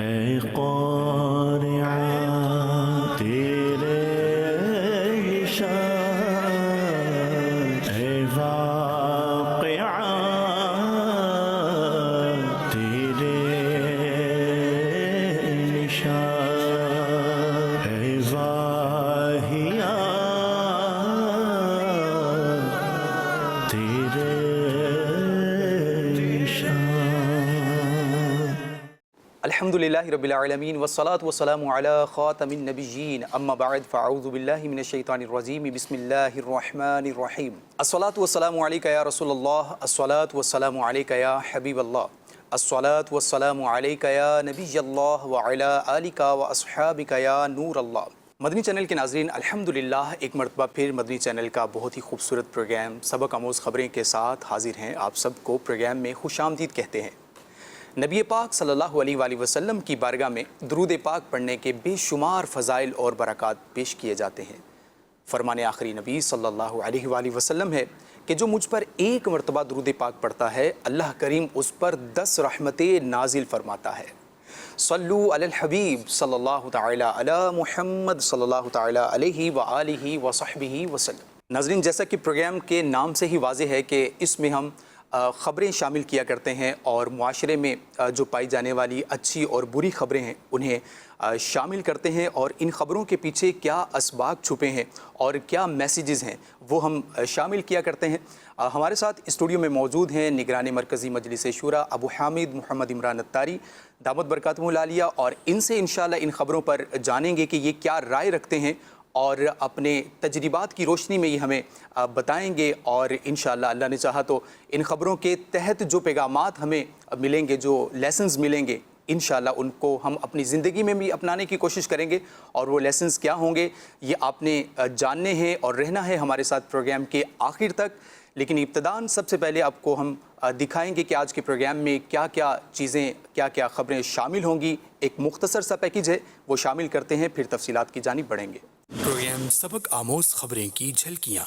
اے قارعہ تیرے شان، اے واقعہ تیرے نشان، اے واہیہ تیرے الحمدللہ رب العالمین والصلاة والسلام علی خاتم النبیین اما بعد فاعوذ باللہ من الشیطان الرجیم بسم اللہ الرحمن الرحیم الصلاة والسلام علیکہ یا رسول اللہ، الصلاة والسلام علیکہ یا حبیب اللہ، الصلاة والسلام علیکہ یا نبی اللہ وعلی آلکہ واصحابکہ یا نور اللہ۔ مدنی چینل کے ناظرین، الحمدللہ ایک مرتبہ پھر مدنی چینل کا بہت ہی خوبصورت پروگرام سبق آموز خبریں کے ساتھ حاضر ہیں۔ آپ سب کو پروگرام میں خوش آمدید کہتے ہیں۔ نبی پاک صلی اللہ علیہ وآلہ وسلم کی بارگاہ میں درود پاک پڑھنے کے بے شمار فضائل اور برکات پیش کیے جاتے ہیں۔ فرمان آخری نبی صلی اللہ علیہ وآلہ وسلم ہے کہ جو مجھ پر ایک مرتبہ درود پاک پڑھتا ہے، اللہ کریم اس پر 10 رحمتیں نازل فرماتا ہے۔ صلو علی الحبیب صلی اللہ تعالی علی محمد صلی اللہ تعالی علیہ وآلہ وصحبہ وسلم۔ ناظرین، جیسا کہ پروگرام کے نام سے ہی واضح ہے کہ اس میں ہم خبریں شامل کیا کرتے ہیں اور معاشرے میں جو پائی جانے والی اچھی اور بری خبریں ہیں انہیں شامل کرتے ہیں، اور ان خبروں کے پیچھے کیا اسباق چھپے ہیں اور کیا میسیجز ہیں وہ ہم شامل کیا کرتے ہیں۔ ہمارے ساتھ اسٹوڈیو میں موجود ہیں نگران مرکزی مجلس شورا ابو حامد محمد عمران اتاری دامت برکاتہ العالیہ، اور ان سے انشاءاللہ ان خبروں پر جانیں گے کہ یہ کیا رائے رکھتے ہیں اور اپنے تجربات کی روشنی میں یہ ہمیں بتائیں گے، اور انشاءاللہ اللہ نے چاہا تو ان خبروں کے تحت جو پیغامات ہمیں ملیں گے، جو لیسنز ملیں گے، انشاءاللہ ان کو ہم اپنی زندگی میں بھی اپنانے کی کوشش کریں گے، اور وہ لیسنز کیا ہوں گے یہ آپ نے جاننے ہیں اور رہنا ہے ہمارے ساتھ پروگرام کے آخر تک۔ لیکن ابتداً سب سے پہلے آپ کو ہم دکھائیں گے کہ آج کے پروگرام میں کیا کیا چیزیں، کیا کیا خبریں شامل ہوں گی۔ ایک مختصر سا پیکیج ہے، وہ شامل کرتے ہیں، پھر تفصیلات کی جانب بڑھیں گے۔ پروگرام سبق آموز خبریں کی جھلکیاں۔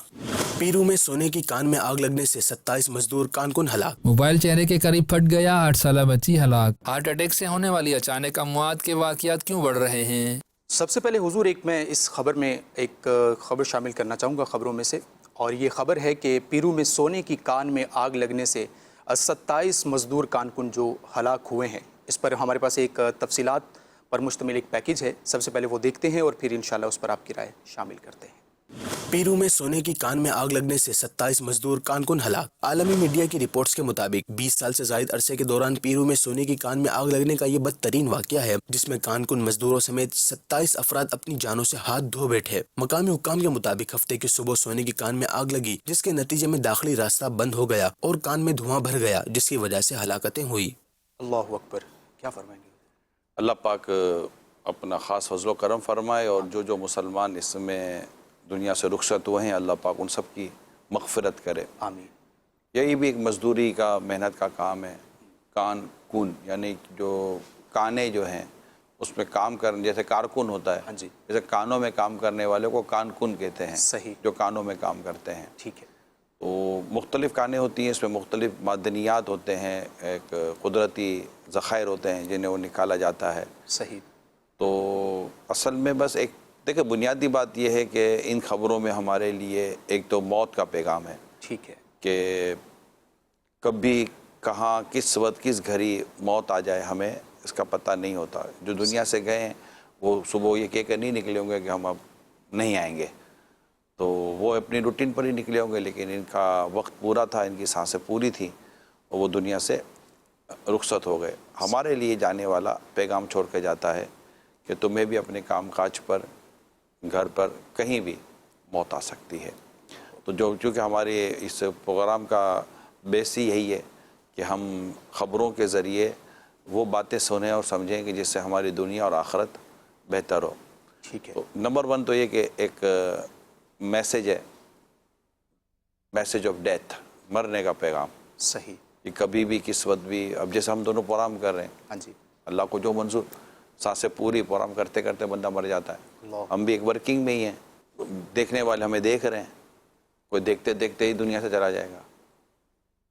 پیرو میں سونے کی کان میں آگ لگنے سے 27 مزدور کان کن ہلاک۔ موبائل چہرے کے قریب پھٹ گیا، 8 سالہ بچی ہلاک۔ ہارٹ اٹیک سے ہونے والی اچانک اموات کے واقعات کیوں بڑھ رہے ہیں؟ سب سے پہلے حضور میں اس خبر میں ایک خبر شامل کرنا چاہوں گا خبروں میں سے، اور یہ خبر ہے کہ پیرو میں سونے کی کان میں آگ لگنے سے 27 مزدور کان کن جو ہلاک ہوئے ہیں، اس پر ہمارے پاس ایک تفصیلات پر مشتمل ایک پیکیج ہے۔ سب سے پہلے وہ دیکھتے ہیں اور پھر انشاءاللہ اس پر آپ کی رائے شامل کرتے ہیں۔ پیرو میں سونے کی کان میں آگ لگنے سے 27 مزدور کان کن ہلاک۔ عالمی میڈیا کی رپورٹس کے مطابق 20 سال سے زائد عرصے کے دوران پیرو میں سونے کی کان میں آگ لگنے کا یہ بدترین واقعہ ہے، جس میں کان کن مزدوروں سمیت 27 افراد اپنی جانوں سے ہاتھ دھو بیٹھے۔ مقامی حکام کے مطابق ہفتے کی صبح سونے کی کان میں آگ لگی، جس کے نتیجے میں داخلی راستہ بند ہو گیا اور کان میں دھواں بھر گیا، جس کی وجہ سے ہلاکتیں ہوئی۔ اللہ اکبر، کیا فرمائیں گے؟ اللہ پاک اپنا خاص فضل و کرم فرمائے، اور جو مسلمان اس میں دنیا سے رخصت ہوئے ہیں، اللہ پاک ان سب کی مغفرت کرے، آمین۔ یہی بھی ایک مزدوری کا، محنت کا کام ہے۔ کان کن یعنی جو کانے جو ہیں اس میں کام کرنے، جیسے کارکن ہوتا ہے، ہاں جی، جیسے کانوں میں کام کرنے والے کو کان کن کہتے ہیں، صحیح، جو کانوں میں کام کرتے ہیں۔ ٹھیک ہے۔ تو مختلف کانیں ہوتی ہیں، اس میں مختلف معدنیات ہوتے ہیں، ایک قدرتی ذخائر ہوتے ہیں جنہیں وہ نکالا جاتا ہے۔ صحیح۔ تو اصل میں بس ایک دیکھیں، بنیادی بات یہ ہے کہ ان خبروں میں ہمارے لیے ایک تو موت کا پیغام ہے، ٹھیک ہے، کہ کبھی کہاں کس وقت کس گھڑی موت آ جائے ہمیں اس کا پتہ نہیں ہوتا۔ جو دنیا سے گئے ہیں وہ صبح یہ کہہ کر نہیں نکلے ہوں گے کہ ہم اب نہیں آئیں گے، تو وہ اپنی روٹین پر ہی نکلے ہوں گے، لیکن ان کا وقت پورا تھا، ان کی سانسیں پوری تھیں، اور وہ دنیا سے رخصت ہو گئے۔ ہمارے لیے جانے والا پیغام چھوڑ کے جاتا ہے کہ تمہیں بھی اپنے کام کاج پر، گھر پر، کہیں بھی موت آ سکتی ہے۔ تو چونکہ ہمارے اس پروگرام کا بیس ہی یہی ہے کہ ہم خبروں کے ذریعے وہ باتیں سنیں اور سمجھیں کہ جس سے ہماری دنیا اور آخرت بہتر ہو۔ ٹھیک ہے۔ تو نمبر 1 تو یہ کہ ایک میسیج ہے، میسیج آف ڈیتھ، مرنے کا پیغام۔ صحیح۔ کہ کبھی بھی کس وقت بھی، اب جیسے ہم دونوں پروگرام کر رہے ہیں، ہاں جی، اللہ کو جو منظور، سانسیں پوری، پروگرام کرتے کرتے بندہ مر جاتا ہے۔ ہم بھی ایک ورکنگ میں ہی ہیں، دیکھنے والے ہمیں دیکھ رہے ہیں، کوئی دیکھتے دیکھتے ہی دنیا سے چلا جائے گا،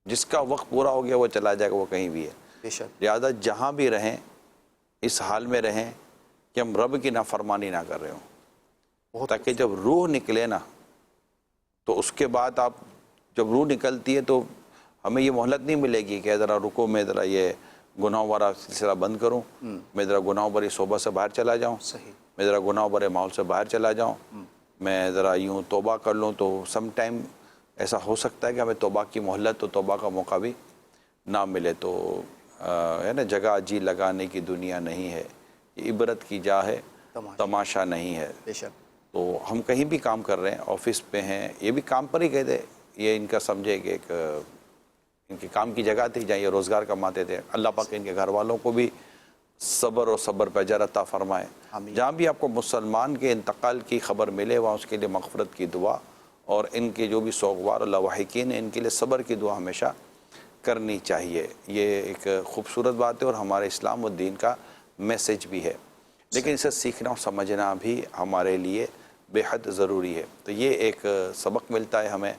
جس کا وقت پورا ہو گیا وہ چلا جائے گا، وہ کہیں بھی ہے۔ بے شک۔ لہٰذا جہاں بھی رہیں اس حال میں رہیں کہ ہم رب کی نافرمانی نہ کر رہے ہوں، تاکہ جب روح نکلے نا تو اس کے بعد آپ جب روح نکلتی ہے تو ہمیں یہ مہلت نہیں ملے گی کہ ذرا رکو میں ذرا یہ گناہوں والا سلسلہ بند کروں، میں ذرا گناہوں بھری صحبت سے باہر چلا جاؤں، میں ذرا گناہوں بھرے ماحول سے باہر چلا جاؤں، میں ذرا یوں توبہ کر لوں. تو سم ٹائم ایسا ہو سکتا ہے کہ ہمیں توبہ کی مہلت تو توبہ کا موقع بھی نہ ملے. تو ہے نا، جگہ جی لگانے کی دنیا نہیں ہے، یہ عبرت کی جا ہے تماشا نہیں ہے. بے شک. تو ہم کہیں بھی کام کر رہے ہیں، آفس پہ ہیں، یہ بھی کام پر ہی کہتے، یہ ان کا سمجھے کہ ایک ان کی کام کی جگہ تھی جہاں یہ روزگار کماتے تھے. اللہ پاک ان کے گھر والوں کو بھی صبر اور صبر پہ اجر عطا فرمائے. جہاں بھی آپ کو مسلمان کے انتقال کی خبر ملے وہاں اس کے لیے مغفرت کی دعا، اور ان کے جو بھی سوگوار اور لواحقین ہیں ان کے لیے صبر کی دعا ہمیشہ کرنی چاہیے. یہ ایک خوبصورت بات ہے اور ہمارے اسلام و دین کا میسج بھی ہے، لیکن اسے سیکھنا اور سمجھنا بھی ہمارے لیے بے حد ضروری ہے. تو یہ ایک سبق ملتا ہے ہمیں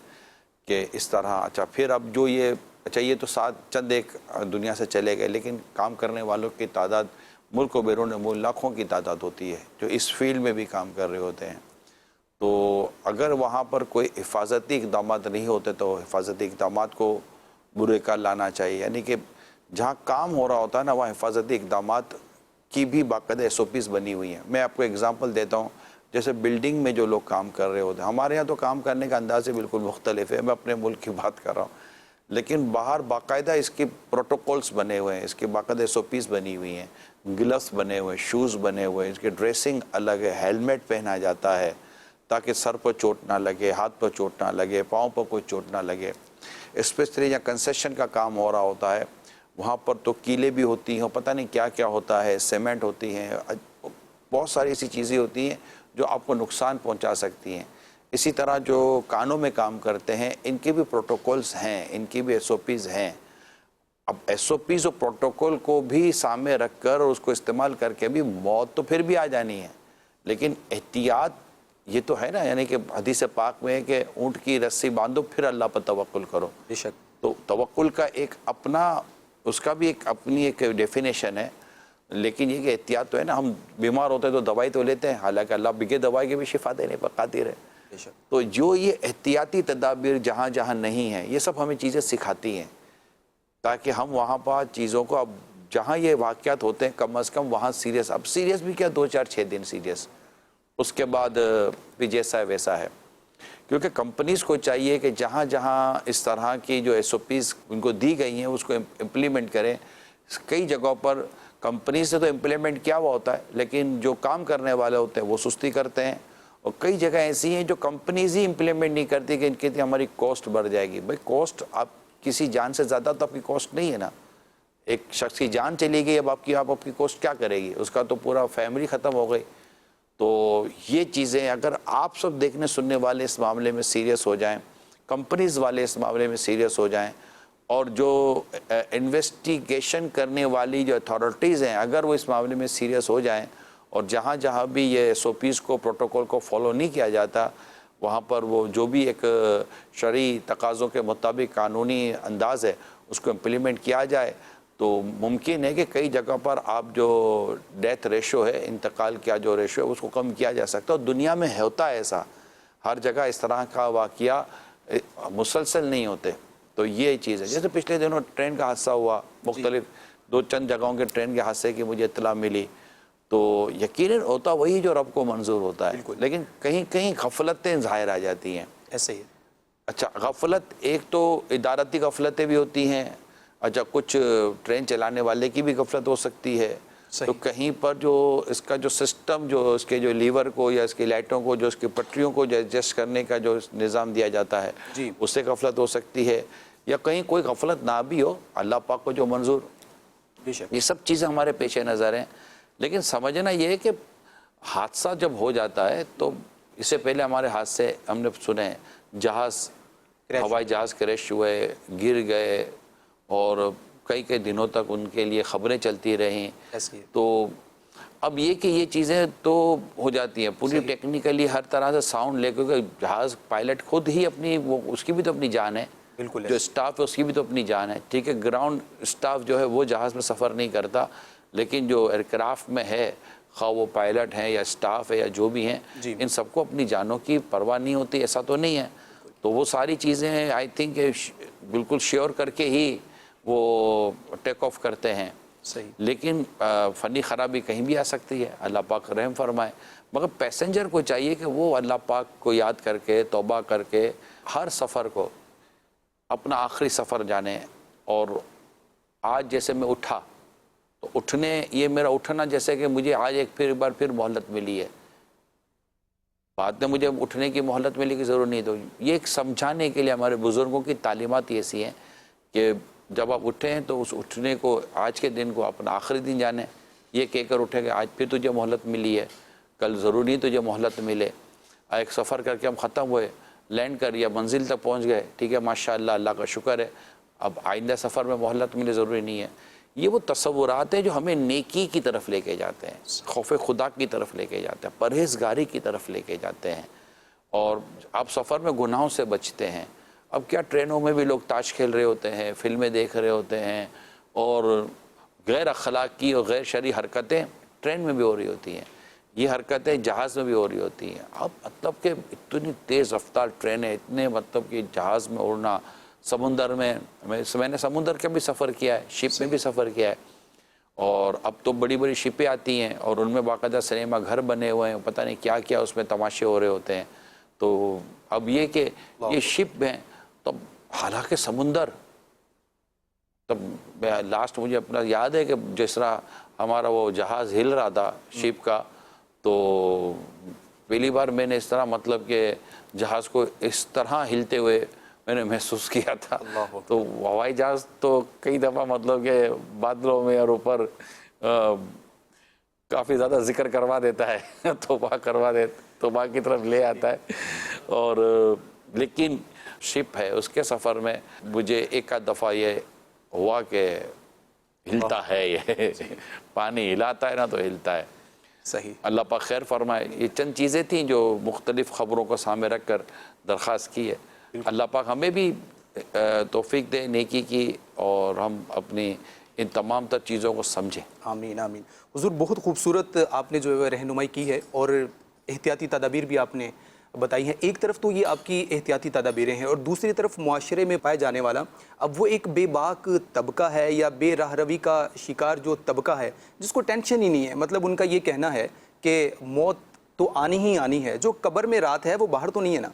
کہ اس طرح اچھا پھر اب جو یہ تو ساتھ چند ایک دنیا سے چلے گئے، لیکن کام کرنے والوں کی تعداد ملک و بیرون ملک لاکھوں کی تعداد ہوتی ہے جو اس فیلڈ میں بھی کام کر رہے ہوتے ہیں. تو اگر وہاں پر کوئی حفاظتی اقدامات نہیں ہوتے تو حفاظتی اقدامات کو برے کا لانا چاہیے. یعنی کہ جہاں کام ہو رہا ہوتا ہے نا وہاں حفاظتی اقدامات کی بھی باقاعدہ SOPs بنی ہوئی ہیں. میں آپ کو اگزامپل دیتا ہوں، جیسے بلڈنگ میں جو لوگ کام کر رہے ہوتے ہیں، ہمارے یہاں تو کام کرنے کا انداز بالکل مختلف ہے، میں اپنے ملک کی بات کر رہا ہوں، لیکن باہر باقاعدہ اس کی پروٹوکولز بنے ہوئے ہیں، اس کی باقاعدہ SOPs بنی ہوئی ہیں، گلفز بنے ہوئے ہیں، شوز بنے ہوئے ہیں، اس کی ڈریسنگ الگ ہے، ہیلمٹ پہنا جاتا ہے تاکہ سر پر چوٹ نہ لگے، ہاتھ پر چوٹ نہ لگے، پاؤں پر کوئی چوٹ نہ لگے. اسپیشلی جہاں کنسٹرکشن کا کام ہو رہا ہوتا ہے وہاں پر تو کیلیں بھی ہوتی ہیں، پتہ نہیں کیا کیا ہوتا ہے، سیمنٹ ہوتی ہیں، بہت ساری ایسی چیزیں ہوتی ہیں جو آپ کو نقصان پہنچا سکتی ہیں. اسی طرح جو کانوں میں کام کرتے ہیں ان کے بھی پروٹوکولز ہیں، ان کی بھی SOPs ہیں. اب SOPs اور پروٹوکول کو بھی سامنے رکھ کر اور اس کو استعمال کر کے بھی موت تو پھر بھی آ جانی ہے، لیکن احتیاط یہ تو ہے نا، یعنی کہ حدیث پاک میں ہے کہ اونٹ کی رسی باندھو پھر اللہ پر توکل کرو. بے شک. تو توکل کا ایک اپنا، اس کا بھی ایک اپنی ایک ڈیفینیشن ہے، لیکن یہ کہ احتیاط تو ہے نا. ہم بیمار ہوتے ہیں تو دوائی تو لیتے ہیں، حالانکہ اللہ بغیر دوائی کے بھی شفا دینے پر قادر ہے. تو جو یہ احتیاطی تدابیر جہاں جہاں نہیں ہیں یہ سب ہمیں چیزیں سکھاتی ہیں تاکہ ہم وہاں پر چیزوں کو، اب جہاں یہ واقعات ہوتے ہیں کم از کم وہاں سیریس، اب سیریس بھی کیا 2 4 6 دن سیریس، اس کے بعد بھی جیسا ہے ویسا ہے. کیونکہ کمپنیز کو چاہیے کہ جہاں جہاں اس طرح کی جو SOPs ان کو دی گئی ہیں اس کو امپلیمنٹ کریں. کئی جگہوں پر کمپنیز سے تو امپلیمنٹ کیا ہوا ہوتا ہے لیکن جو کام کرنے والے ہوتے ہیں وہ سستی کرتے ہیں، اور کئی جگہ ایسی ہیں جو کمپنیز ہی امپلیمنٹ نہیں کرتی کہ ان کی ہماری کاسٹ بڑھ جائے گی. بھائی کاسٹ، آپ کسی جان سے زیادہ تو آپ کی کاسٹ نہیں ہے نا. ایک شخص کی جان چلی گئی، اب آپ کی کاسٹ کیا کرے گی؟ اس کا تو پورا فیملی ختم ہو گئی. تو یہ چیزیں اگر آپ سب دیکھنے سننے والے اس معاملے میں سیریس ہو جائیں، کمپنیز والے اس معاملے میں سیریس ہو جائیں، اور جو انویسٹیگیشن کرنے والی جو اتھارٹیز ہیں اگر وہ اس معاملے میں سیریس ہو جائیں، اور جہاں جہاں بھی یہ SOPs کو، پروٹوکول کو فالو نہیں کیا جاتا وہاں پر وہ جو بھی ایک شرعی تقاضوں کے مطابق قانونی انداز ہے اس کو امپلیمنٹ کیا جائے، تو ممکن ہے کہ کئی جگہ پر آپ جو ڈیتھ ریشو ہے، انتقال کیا جو ریشو ہے اس کو کم کیا جا سکتا ہے. اور دنیا میں ہوتا ہے ایسا، ہر جگہ اس طرح کا واقعہ مسلسل نہیں ہوتے. تو یہ چیز ہے. جیسے پچھلے دنوں ٹرین کا حادثہ ہوا، مختلف 2 چند جگہوں کے ٹرین کے حادثے کی مجھے اطلاع ملی، تو یقیناً ہوتا وہی جو رب کو منظور ہوتا ہے، لیکن کہیں کہیں غفلتیں ظاہر آ جاتی ہیں. ایسے ہی. اچھا، غفلت ایک تو ادارتی غفلتیں بھی ہوتی ہیں، اچھا کچھ ٹرین چلانے والے کی بھی غفلت ہو سکتی ہے. تو کہیں پر جو اس کا جو سسٹم، جو اس کے جو لیور کو یا اس کی لائٹوں کو، جو اس کی پٹریوں کو جو ایڈجسٹ کرنے کا جو نظام دیا جاتا ہے اس سے غفلت ہو سکتی ہے، یا کہیں کوئی غفلت نہ بھی ہو، اللہ پاک کو جو منظور. یہ سب چیزیں ہمارے پیش نظر ہیں. لیکن سمجھنا یہ ہے کہ حادثہ جب ہو جاتا ہے تو اس سے پہلے ہمارے حادثے ہم نے سنے، جہاز، ہوائی جہاز کریش ہوئے، گر گئے، اور کئی دنوں تک ان کے لیے خبریں چلتی رہیں. تو اب یہ کہ یہ چیزیں تو ہو جاتی ہیں پوری ٹیکنیکلی ہر طرح سے ساؤنڈ لے کے، جہاز پائلٹ خود ہی اپنی، وہ اس کی بھی تو اپنی جان ہے، جو اسٹاف ہے اس کی بھی تو اپنی جان ہے. ٹھیک ہے، گراؤنڈ اسٹاف جو ہے وہ جہاز میں سفر نہیں کرتا، لیکن جو ایئرکرافٹ میں ہے، خواہ وہ پائلٹ ہیں یا اسٹاف ہے یا جو بھی ہیں، جی ان سب کو اپنی جانوں کی پرواہ نہیں ہوتی، ایسا تو نہیں ہے. تو وہ ساری چیزیں ہیں آئی تھنک بالکل شیور کر کے ہی وہ ٹیک آف کرتے ہیں. صحیح. لیکن فنی خرابی کہیں بھی آ سکتی ہے، اللہ پاک رحم فرمائے. مگر پیسنجر کو چاہیے کہ وہ اللہ پاک کو یاد کر کے توبہ کر کے ہر سفر کو اپنا آخری سفر جانے. اور آج جیسے میں اٹھا تو یہ میرا اٹھنا جیسے کہ مجھے آج ایک بار پھر مہلت ملی ہے، بعد میں مجھے اٹھنے کی مہلت ملنے کی ضرورت نہیں. تو یہ ایک سمجھانے کے لیے ہمارے بزرگوں کی تعلیمات ایسی ہیں کہ جب آپ اٹھیں ہیں تو اس اٹھنے کو، آج کے دن کو اپنا آخری دن جانیں. یہ کہہ کر اٹھے کہ آج پھر تجھے مہلت ملی ہے، کل ضروری نہیں تجھے مہلت ملے. ایک سفر کر کے ہم ختم ہوئے، لینڈ کر یا منزل تک پہنچ گئے، ٹھیک ہے ماشاءاللہ اللہ کا شکر ہے، اب آئندہ سفر میں مہلت ملے ضروری نہیں ہے. یہ وہ تصورات ہیں جو ہمیں نیکی کی طرف لے کے جاتے ہیں، خوف خدا کی طرف لے کے جاتے ہیں، پرہیزگاری کی طرف لے کے جاتے ہیں. اور آپ سفر میں گناہوں سے بچتے ہیں. اب کیا ٹرینوں میں بھی لوگ تاش کھیل رہے ہوتے ہیں، فلمیں دیکھ رہے ہوتے ہیں، اور غیر اخلاقی اور غیر شرعی حرکتیں ٹرین میں بھی ہو رہی ہوتی ہیں. یہ حرکتیں جہاز میں بھی ہو رہی ہوتی ہیں. اب مطلب کہ اتنی تیز رفتار ٹرینیں، اتنے مطلب کہ جہاز میں اڑنا، سمندر میں نے سمندر کا بھی سفر کیا ہے، شپ میں بھی سفر کیا ہے. اور اب تو بڑی بڑی شپیں آتی ہیں اور ان میں باقاعدہ سنیما گھر بنے ہوئے ہیں، پتہ نہیں کیا کیا اس میں تماشے ہو رہے ہوتے ہیں. تو اب یہ کہ یہ شپ ہیں، تو حالانکہ سمندر، تب لاسٹ مجھے اپنا یاد ہے کہ جس طرح ہمارا وہ جہاز ہل رہا تھا شپ کا، تو پہلی بار میں نے اس طرح مطلب کہ جہاز کو اس طرح ہلتے ہوئے میں نے محسوس کیا تھا. تو ہوائی جہاز تو کئی دفعہ مطلب کہ بادلوں میں اور اوپر کافی زیادہ ذکر کروا دیتا ہے، توبہ کی طرف لے آتا ہے. اور لیکن شپ ہے، اس کے سفر میں مجھے ایک آدھ دفعہ یہ ہوا کہ ہلتا ہے، یہ پانی ہلاتا ہے نا تو ہلتا ہے. صحیح. اللہ پاک خیر فرمائے. یہ چند چیزیں تھیں جو مختلف خبروں کو سامنے رکھ کر درخواست کی ہے. اللہ پاک ہمیں بھی توفیق دے نیکی کی، اور ہم اپنی ان تمام تر چیزوں کو سمجھیں. آمین آمین. حضور بہت خوبصورت آپ نے جو رہنمائی کی ہے، اور احتیاطی تدابیر بھی آپ نے بتائی ہیں. ایک طرف تو یہ آپ کی احتیاطی تدابیریں ہیں، اور دوسری طرف معاشرے میں پائے جانے والا اب وہ ایک بے باک طبقہ ہے یا بے راہ روی کا شکار جو طبقہ ہے، جس کو ٹینشن ہی نہیں ہے. مطلب ان کا یہ کہنا ہے کہ موت تو آنی ہی آنی ہے، جو قبر میں رات ہے وہ باہر تو نہیں ہے نا.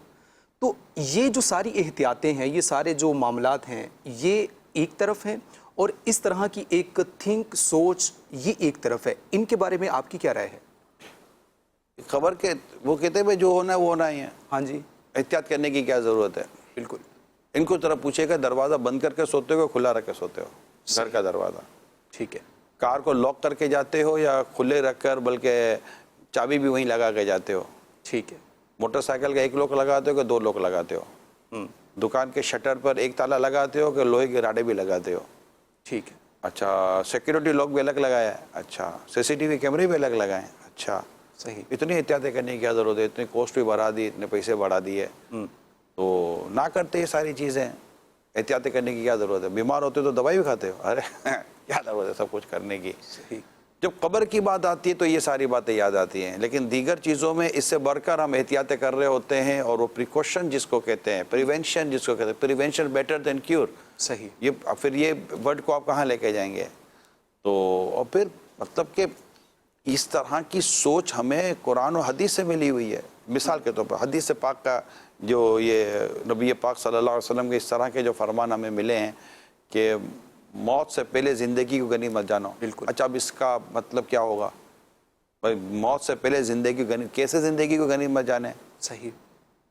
تو یہ جو ساری احتیاطیں ہیں، یہ سارے جو معاملات ہیں، یہ ایک طرف ہیں، اور اس طرح کی ایک تھنک سوچ یہ ایک طرف ہے. ان کے بارے میں آپ کی کیا رائے ہے؟ خبر کے وہ کہتے ہیں جو ہونا ہے وہ ہونا ہی ہے. ہاں جی. احتیاط کرنے کی کیا ضرورت ہے؟ بالکل. ان کو ذرا پوچھے گا دروازہ بند کر کے سوتے ہو، کھلا رکھ کے سوتے ہو گھر کا دروازہ؟ ٹھیک ہے. کار کو لاک کر کے جاتے ہو یا کھلے رکھ کر، بلکہ چابی بھی وہیں لگا کے جاتے ہو؟ ٹھیک ہے. موٹر سائیکل کا ایک لوک لگاتے ہو کہ دو لوک لگاتے ہو؟ دکان کے شٹر پر ایک تالا لگاتے ہو کہ لوہے کے راڈے بھی لگاتے ہو؟ ٹھیک ہے. اچھا سیکیورٹی لاک بھی الگ لگایا ہے؟ اچھا سی سی ٹی وی کیمرے بھی الگ لگائے ہیں؟ اچھا صحیح. اتنی احتیاطیں کرنے کی کیا ضرورت ہے؟ اتنی کوسٹ بھی بڑھا دی، اتنے پیسے بڑھا دیے، تو نہ کرتے یہ ساری چیزیں. احتیاطیں کرنے کی کیا ضرورت ہے؟ بیمار ہوتے تو دوائی بھی کھاتے ہو، ارے کیا ضرورت ہے سب کچھ کرنے کی؟ صحیح. جب قبر کی بات آتی ہے تو یہ ساری باتیں یاد آتی ہیں. لیکن دیگر چیزوں میں اس سے بڑھ کر ہم احتیاطیں کر رہے ہوتے ہیں، اور وہ پریکاشن جس کو کہتے ہیں، پریونشن جس کو کہتے ہیں، پریونشن بیٹر دین کیور. صحیح. یہ پھر یہ ورڈ کو آپ کہاں لے کے جائیں گے؟ تو اور پھر مطلب کہ اس طرح کی سوچ ہمیں قرآن و حدیث سے ملی ہوئی ہے. مثال کے طور پر حدیث پاک کا جو یہ نبی پاک صلی اللہ علیہ وسلم کے اس طرح کے جو فرمان ہمیں ملے ہیں کہ موت سے پہلے زندگی کو غنیمت جانو. بالکل. اچھا اب اس کا مطلب کیا ہوگا؟ بھائی موت سے پہلے زندگی کو کیسے زندگی کو غنیمت جانے؟ صحیح.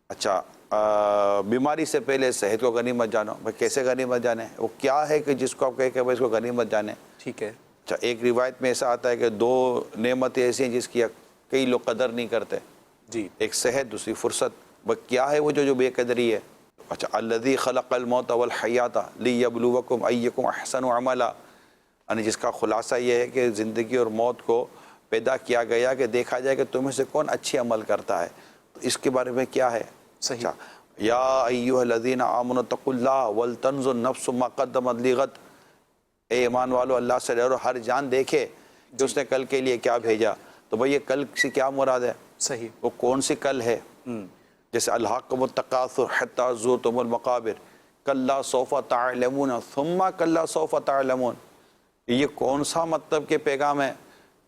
اچھا بیماری سے پہلے صحت کو غنیمت جانو. بھائی کیسے غنیمت جانے؟ وہ کیا ہے کہ جس کو آپ کہیں کہ بھائی اس کو غنیمت جانے؟ ٹھیک ہے. اچھا ایک روایت میں ایسا آتا ہے کہ دو نعمتیں ایسی ہیں جس کی کئی لوگ قدر نہیں کرتے. جی. ایک صحت، دوسری فرصت. وہ کیا ہے وہ جو بے قدری ہے؟ اچھا الذی خلق الموت والحیات لیبلوکم ایکم احسن عملا، یعنی جس کا خلاصہ یہ ہے کہ زندگی اور موت کو پیدا کیا گیا کہ دیکھا جائے کہ تم میں سے کون اچھی عمل کرتا ہے. تو اس کے بارے میں کیا ہے؟ صحیح. یا ایھا الذین آمنوا اتقوا اللہ ولتنظر نفس ما قدمت لغد، اے ایمان والو اللہ سے ڈرو، ہر جان دیکھے کہ اس نے کل کے لیے کیا بھیجا. تو بھئی یہ کل سے کیا مراد ہے؟ صحیح. وہ کون سی کل ہے؟ جیسے الحاکم التکاثر حتی زرتم المقابر کلا سوف تعلمون ثم کلا سوف تعلمون. یہ کون سا مطلب کہ پیغام ہے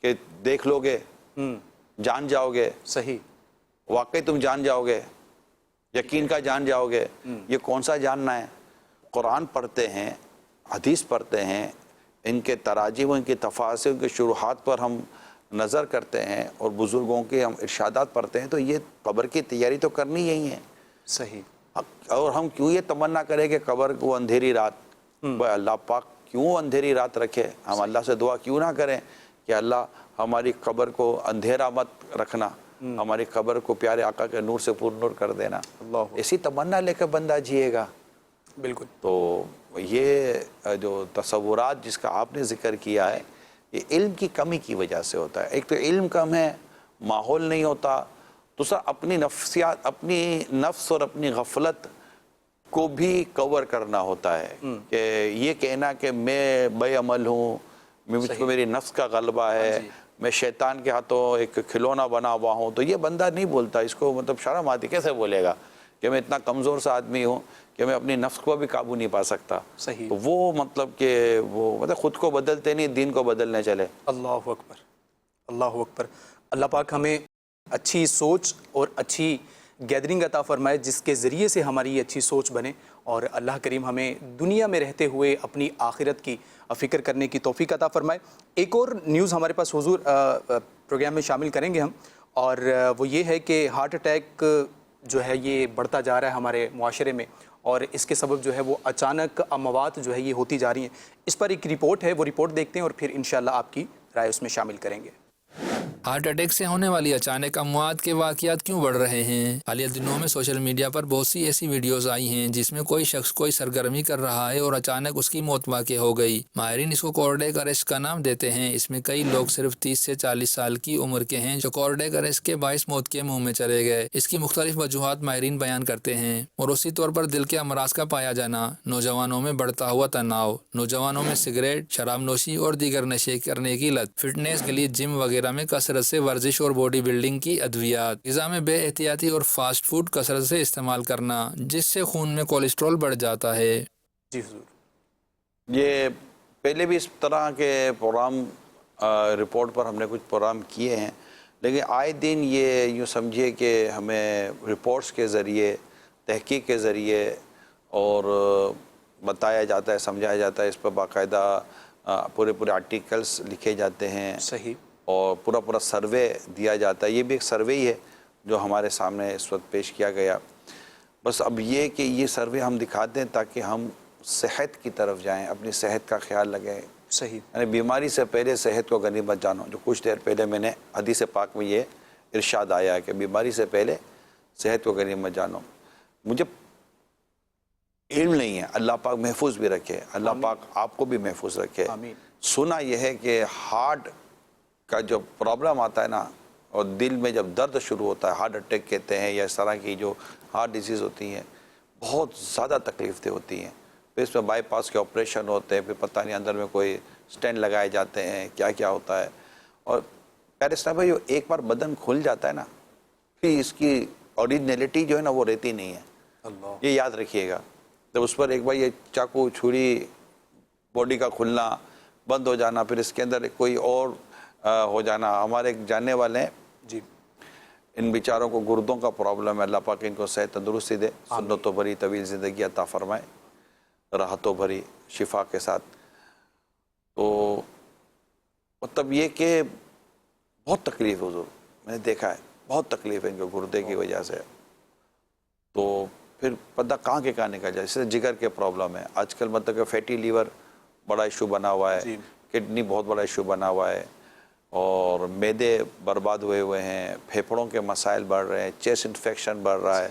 کہ دیکھ لو گے، جان جاؤ گے، صحیح. واقعی تم جان جاؤ گے، یقین کا جان جاؤ گے. یہ کون سا جاننا ہے؟ قرآن پڑھتے ہیں، حدیث پڑھتے ہیں، ان کے تراجم، ان کی تفاسیر، ان کے شروحات پر ہم نظر کرتے ہیں اور بزرگوں کے ہم ارشادات پڑھتے ہیں، تو یہ قبر کی تیاری تو کرنی یہی ہے. صحیح. اور ہم کیوں یہ تمنا کریں کہ قبر کو اندھیری رات، اللہ پاک کیوں اندھیری رات رکھے؟ ہم اللہ سے دعا کیوں نہ کریں کہ اللہ ہماری قبر کو اندھیرا مت رکھنا، ہماری قبر کو پیارے آقا کے نور سے پر نور کر دینا. اسی تمنا لے کر بندہ جیے گا. بالکل. تو یہ جو تصورات جس کا آپ نے ذکر کیا ہے، یہ علم کی کمی کی وجہ سے ہوتا ہے. ایک تو علم کم ہے، ماحول نہیں ہوتا، دوسرا اپنی نفسیات، اپنی نفس اور اپنی غفلت کو بھی کور کرنا ہوتا ہے. کہ یہ کہنا کہ میں بے عمل ہوں، مجھ کو میری نفس کا غلبہ ہے، میں شیطان کے ہاتھوں ایک کھلونا بنا ہوا ہوں، تو یہ بندہ نہیں بولتا. اس کو مطلب شرم آتی، کیسے بولے گا کہ میں اتنا کمزور سا آدمی ہوں کہ میں اپنی نفس کو بھی قابو نہیں پا سکتا. صحیح. تو وہ مطلب کہ وہ مطلب خود کو بدلتے نہیں، دین کو بدلنے چلے. اللہ اکبر، اللہ اکبر. اللہ پاک ہمیں اچھی سوچ اور اچھی گیدرنگ عطا فرمائے جس کے ذریعے سے ہماری یہ اچھی سوچ بنے، اور اللہ کریم ہمیں دنیا میں رہتے ہوئے اپنی آخرت کی فکر کرنے کی توفیق عطا فرمائے. ایک اور نیوز ہمارے پاس حضور پروگرام میں شامل کریں گے ہم، اور وہ یہ ہے کہ ہارٹ اٹیک جو ہے یہ بڑھتا جا رہا ہے ہمارے معاشرے میں، اور اس کے سبب جو ہے وہ اچانک اموات جو ہے یہ ہوتی جا رہی ہیں. اس پر ایک رپورٹ ہے، وہ رپورٹ دیکھتے ہیں اور پھر انشاءاللہ آپ کی رائے اس میں شامل کریں گے. ہارٹ اٹیک سے ہونے والی اچانک اموات کے واقعات کیوں بڑھ رہے ہیں؟ حالیہ دنوں میں سوشل میڈیا پر بہت سی ایسی ویڈیوز آئی ہیں جس میں کوئی شخص کوئی سرگرمی کر رہا ہے اور اچانک اس کی موت واقع ہو گئی. ماہرین اس کو کارڈیک اریسٹ کا نام دیتے ہیں. اس میں کئی لوگ صرف 30 سے 40 سال کی عمر کے ہیں جو کارڈیک اریسٹ کے باعث موت کے منہ میں چلے گئے. اس کی مختلف وجوہات ماہرین بیان کرتے ہیں، اور اسی طور پر دل کے امراض کا پایا جانا، نوجوانوں میں بڑھتا ہوا تناؤ، نوجوانوں میں سگریٹ، شراب نوشی اور دیگر نشے کرنے کی لت، فٹنس کے لیے جم وغیرہ میں کثرت سے ورزش اور باڈی بلڈنگ کی ادویات، غذا میں بے احتیاطی اور فاسٹ فوڈ کثرت سے استعمال کرنا جس سے خون میں کولیسٹرول بڑھ جاتا ہے. جی حضور. یہ پہلے بھی اس طرح کے پروگرام رپورٹ پر ہم نے کچھ پروگرام کیے ہیں، لیکن آئے دن یہ یوں سمجھیے کہ ہمیں رپورٹس کے ذریعے، تحقیق کے ذریعے اور بتایا جاتا ہے، سمجھایا جاتا ہے. اس پر باقاعدہ پورے آرٹیکلز لکھے جاتے ہیں. صحیح. اور پورا سروے دیا جاتا ہے. یہ بھی ایک سروے ہی ہے جو ہمارے سامنے اس وقت پیش کیا گیا. بس اب یہ کہ یہ سروے ہم دکھاتے ہیں تاکہ ہم صحت کی طرف جائیں، اپنی صحت کا خیال لگیں. صحیح. یعنی بیماری سے پہلے صحت کو غنیمت جانو، جو کچھ دیر پہلے میں نے حدیث پاک میں یہ ارشاد آیا ہے کہ بیماری سے پہلے صحت کو غنیمت جانو. مجھے علم نہیں ہے، اللہ پاک محفوظ بھی رکھے، اللہ پاک آپ کو بھی محفوظ رکھے. آمین. سنا یہ ہے کہ ہارٹ کا جو پرابلم آتا ہے نا، اور دل میں جب درد شروع ہوتا ہے، ہارٹ اٹیک کہتے ہیں، یا اس طرح کی جو ہارٹ ڈیزیز ہوتی ہیں، بہت زیادہ تکلیف دہ ہوتی ہیں. پھر اس میں بائی پاس کے آپریشن ہوتے ہیں، پھر پتہ نہیں اندر میں کوئی سٹینٹ لگائے جاتے ہیں، کیا ہوتا ہے. اور پیارے صاحب بھائی، ایک بار بدن کھل جاتا ہے نا، پھر اس کی اوریجنلٹی جو ہے نا وہ رہتی نہیں ہے. اللہ. یہ یاد رکھیے گا. جب اس پر ایک بار یہ چاقو چھری باڈی کا کھلنا، بند ہو جانا، پھر اس کے اندر کوئی اور ہو جانا. ہمارے ایک جاننے والے ہیں جی، ان بیچاروں کو گردوں کا پرابلم ہے. اللہ پاک ان کو صحت تندرستی دے، سنتوں بھری طویل زندگی عطا فرمائے، راحتوں بھری شفا کے ساتھ. تو مطلب یہ کہ بہت تکلیف ہے حضور، میں نے دیکھا ہے بہت تکلیف ہے ان کو گردے کی وجہ سے. تو پھر پتہ کہاں کے کہاں نکل جائے. جیسے جگر کے پرابلم ہے آج کل، مطلب کہ فیٹی لیور بڑا ایشو بنا ہوا ہے، کڈنی بہت بڑا ایشو بنا ہوا ہے، اور معدے برباد ہوئے ہیں، پھیپھڑوں کے مسائل بڑھ رہے ہیں، چیسٹ انفیکشن بڑھ رہا ہے.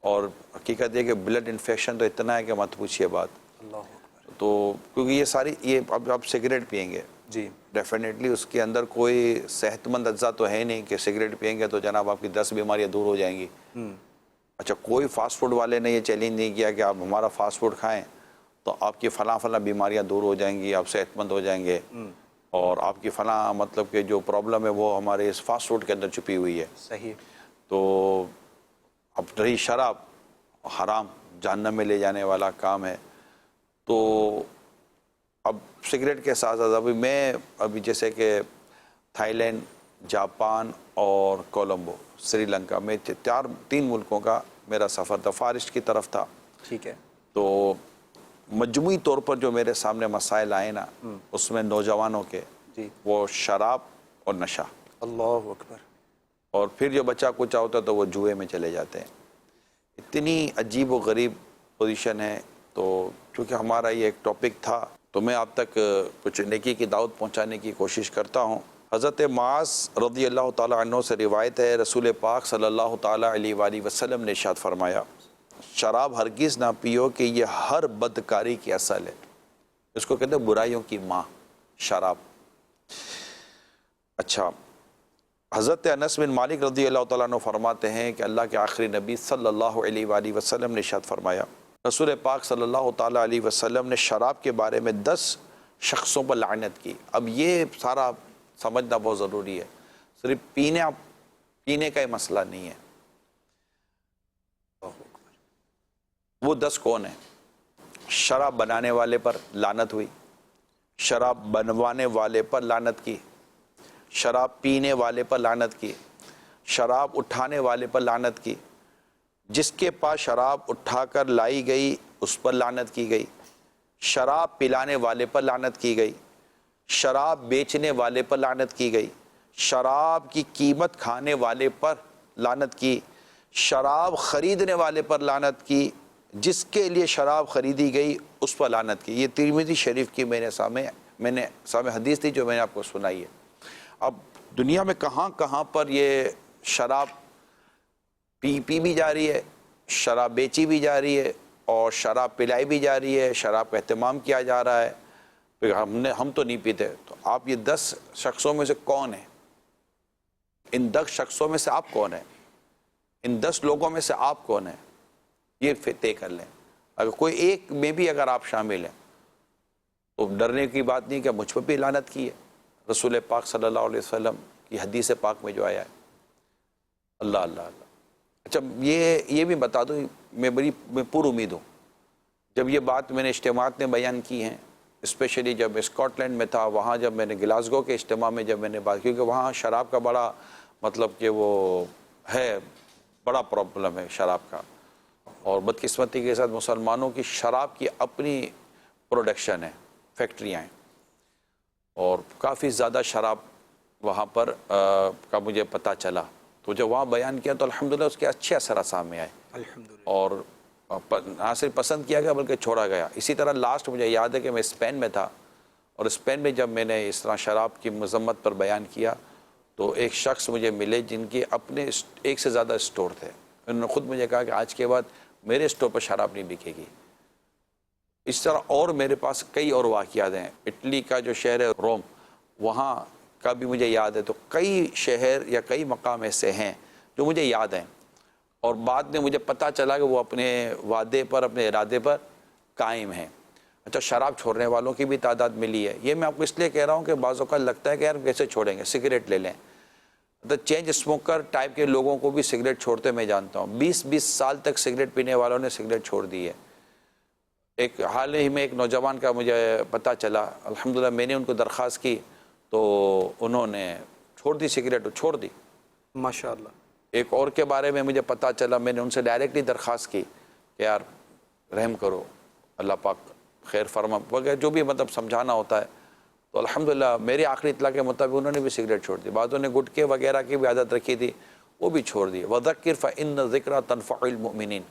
اور حقیقت یہ کہ بلڈ انفیکشن تو اتنا ہے کہ مت پوچھیے بات. تو کیونکہ یہ ساری یہ اب آپ سگریٹ پئیں گے، جی ڈیفینیٹلی اس کے اندر کوئی صحت مند اجزاء تو ہے نہیں کہ سگریٹ پئیں گے تو جناب آپ کی 10 بیماریاں دور ہو جائیں گی. اچھا، کوئی فاسٹ فوڈ والے نے یہ چیلنج نہیں کیا کہ آپ ہمارا فاسٹ فوڈ کھائیں تو آپ کی فلاں بیماریاں دور ہو جائیں گی، آپ صحت مند ہو جائیں گے. اور آپ کی فلاں مطلب کہ جو پرابلم ہے وہ ہمارے اس فاسٹ فوڈ کے اندر چھپی ہوئی ہے. صحیح. تو اب رہی شراب، حرام جہنم میں لے جانے والا کام ہے. تو اب سگریٹ کے ساتھ ساتھ ابھی جیسے کہ تھائی لینڈ، جاپان اور کولمبو، سری لنکا میں 3 ملکوں کا میرا سفر تھا. فارسٹ کی طرف تھا. ٹھیک ہے. تو مجموعی طور پر جو میرے سامنے مسائل آئے نا، اس میں نوجوانوں کے جی. وہ شراب اور نشہ، اللہ اکبر. اور پھر جو بچہ کچھ ہوتا تو وہ جوئے میں چلے جاتے ہیں. اتنی عجیب و غریب پوزیشن ہے. تو چونکہ ہمارا یہ ایک ٹاپک تھا تو میں آپ تک کچھ نیکی کی دعوت پہنچانے کی کوشش کرتا ہوں. حضرت معاذ رضی اللہ تعالیٰ عنہ سے روایت ہے، رسول پاک صلی اللہ تعالیٰ علیہ وآلہ وسلم نے ارشاد فرمایا، شراب ہرگز نہ پیو کہ یہ ہر بدکاری کی اصل ہے. اس کو کہتے ہیں برائیوں کی ماں، شراب. اچھا، حضرت انس بن مالک رضی اللہ تعالیٰ عنہ فرماتے ہیں کہ اللہ کے آخری نبی صلی اللہ علیہ وآلہ وسلم نے ارشاد فرمایا، رسول پاک صلی اللہ تعالیٰ علیہ وسلم نے شراب کے بارے میں 10 شخصوں پر لعنت کی. اب یہ سارا سمجھنا بہت ضروری ہے. صرف پینے کا ہی مسئلہ نہیں ہے. وہ 10 کون ہیں؟ شراب بنانے والے پر لعنت ہوئی، شراب بنوانے والے پر لعنت کی، شراب پینے والے پر لعنت کی، شراب اٹھانے والے پر لعنت کی، جس کے پاس شراب اٹھا کر لائی گئی اس پر لعنت کی گئی، شراب پلانے والے پر لعنت کی گئی، شراب بیچنے والے پر لعنت کی گئی، شراب کی قیمت کھانے والے پر لعنت کی، شراب خریدنے والے پر لعنت کی، جس کے لیے شراب خریدی گئی اس پر لعنت کی. یہ ترمذی شریف کی میں نے سامنے حدیث تھی جو میں نے آپ کو سنائی ہے. اب دنیا میں کہاں کہاں پر یہ شراب پی بھی جا رہی ہے، شراب بیچی بھی جا رہی ہے، اور شراب پلائی بھی جا رہی ہے، شراب کا اہتمام کیا جا رہا ہے. پھر ہم تو نہیں پیتے. تو آپ یہ 10 شخصوں میں سے کون ہیں؟ ان 10 شخصوں میں سے آپ کون ہیں؟ ان 10 لوگوں میں سے آپ کون ہیں؟ یہ طے کر لیں. اگر کوئی ایک میں بھی اگر آپ شامل ہیں تو ڈرنے کی بات نہیں کہ مجھ پر بھی لعنت کی ہے. رسول پاک صلی اللہ علیہ وسلم کی حدیث پاک میں جو آیا ہے. اللہ اللہ اللہ. اچھا، یہ بھی بتا دوں، میں پر امید ہوں. جب یہ بات میں نے اجتماعات میں بیان کی ہیں، اسپیشلی جب اسکاٹ لینڈ میں تھا، وہاں جب میں نے گلاسگو کے اجتماع میں جب میں نے بات، کیونکہ وہاں شراب کا بڑا مطلب کہ وہ ہے، بڑا پرابلم ہے شراب کا. اور بدقسمتی کے ساتھ مسلمانوں کی شراب کی اپنی پروڈکشن ہے، فیکٹریاں ہیں، اور کافی زیادہ شراب وہاں پر کا مجھے پتہ چلا. تو جب وہاں بیان کیا تو الحمدللہ اس کے اچھے اثرات سامنے آئے، الحمدللہ. اور نہ صرف پسند کیا گیا بلکہ چھوڑا گیا. اسی طرح لاسٹ مجھے یاد ہے کہ میں اسپین میں تھا، اور اسپین میں جب میں نے اس طرح شراب کی مذمت پر بیان کیا تو ایک شخص مجھے ملے جن کے اپنے 1 سے زیادہ اسٹور تھے. انہوں نے خود مجھے کہا کہ آج کے بعد میرے اسٹور پر شراب نہیں بکے گی. اس طرح اور میرے پاس کئی اور واقعات ہیں. اٹلی کا جو شہر ہے روم، وہاں کا بھی مجھے یاد ہے. تو کئی شہر یا کئی مقام ایسے ہیں جو مجھے یاد ہیں، اور بعد میں مجھے پتہ چلا کہ وہ اپنے وعدے پر، اپنے ارادے پر قائم ہیں. اچھا، شراب چھوڑنے والوں کی بھی تعداد ملی ہے. یہ میں آپ کو اس لیے کہہ رہا ہوں کہ بعض اوقات لگتا ہے کہ یار کیسے چھوڑیں گے، سگریٹ لے لیں. تو چینج اسموکر ٹائپ کے لوگوں کو بھی سگریٹ چھوڑتے میں جانتا ہوں. 20 سال تک سگریٹ پینے والوں نے سگریٹ چھوڑ دی ہے. ایک حال ہی میں ایک نوجوان کا مجھے پتہ چلا، الحمدللہ میں نے ان کو درخواست کی تو انہوں نے چھوڑ دی سگریٹ، چھوڑ دی. ماشاءاللہ. ایک اور کے بارے میں مجھے پتہ چلا، میں نے ان سے ڈائریکٹلی درخواست کی کہ یار رحم کرو، اللہ پاک خیر فرما وغیرہ جو بھی مطلب سمجھانا ہوتا ہے. تو الحمدللہ میری آخری اطلاع کے مطابق انہوں نے بھی سگریٹ چھوڑ دی. بعضوں نے گٹکے وغیرہ کی بھی عادت رکھی تھی، وہ بھی چھوڑ دی. وَذَكِّرْ فَإِنَّ الذِّكْرَىٰ تَنفَعُ الْمُؤْمِنِينَ.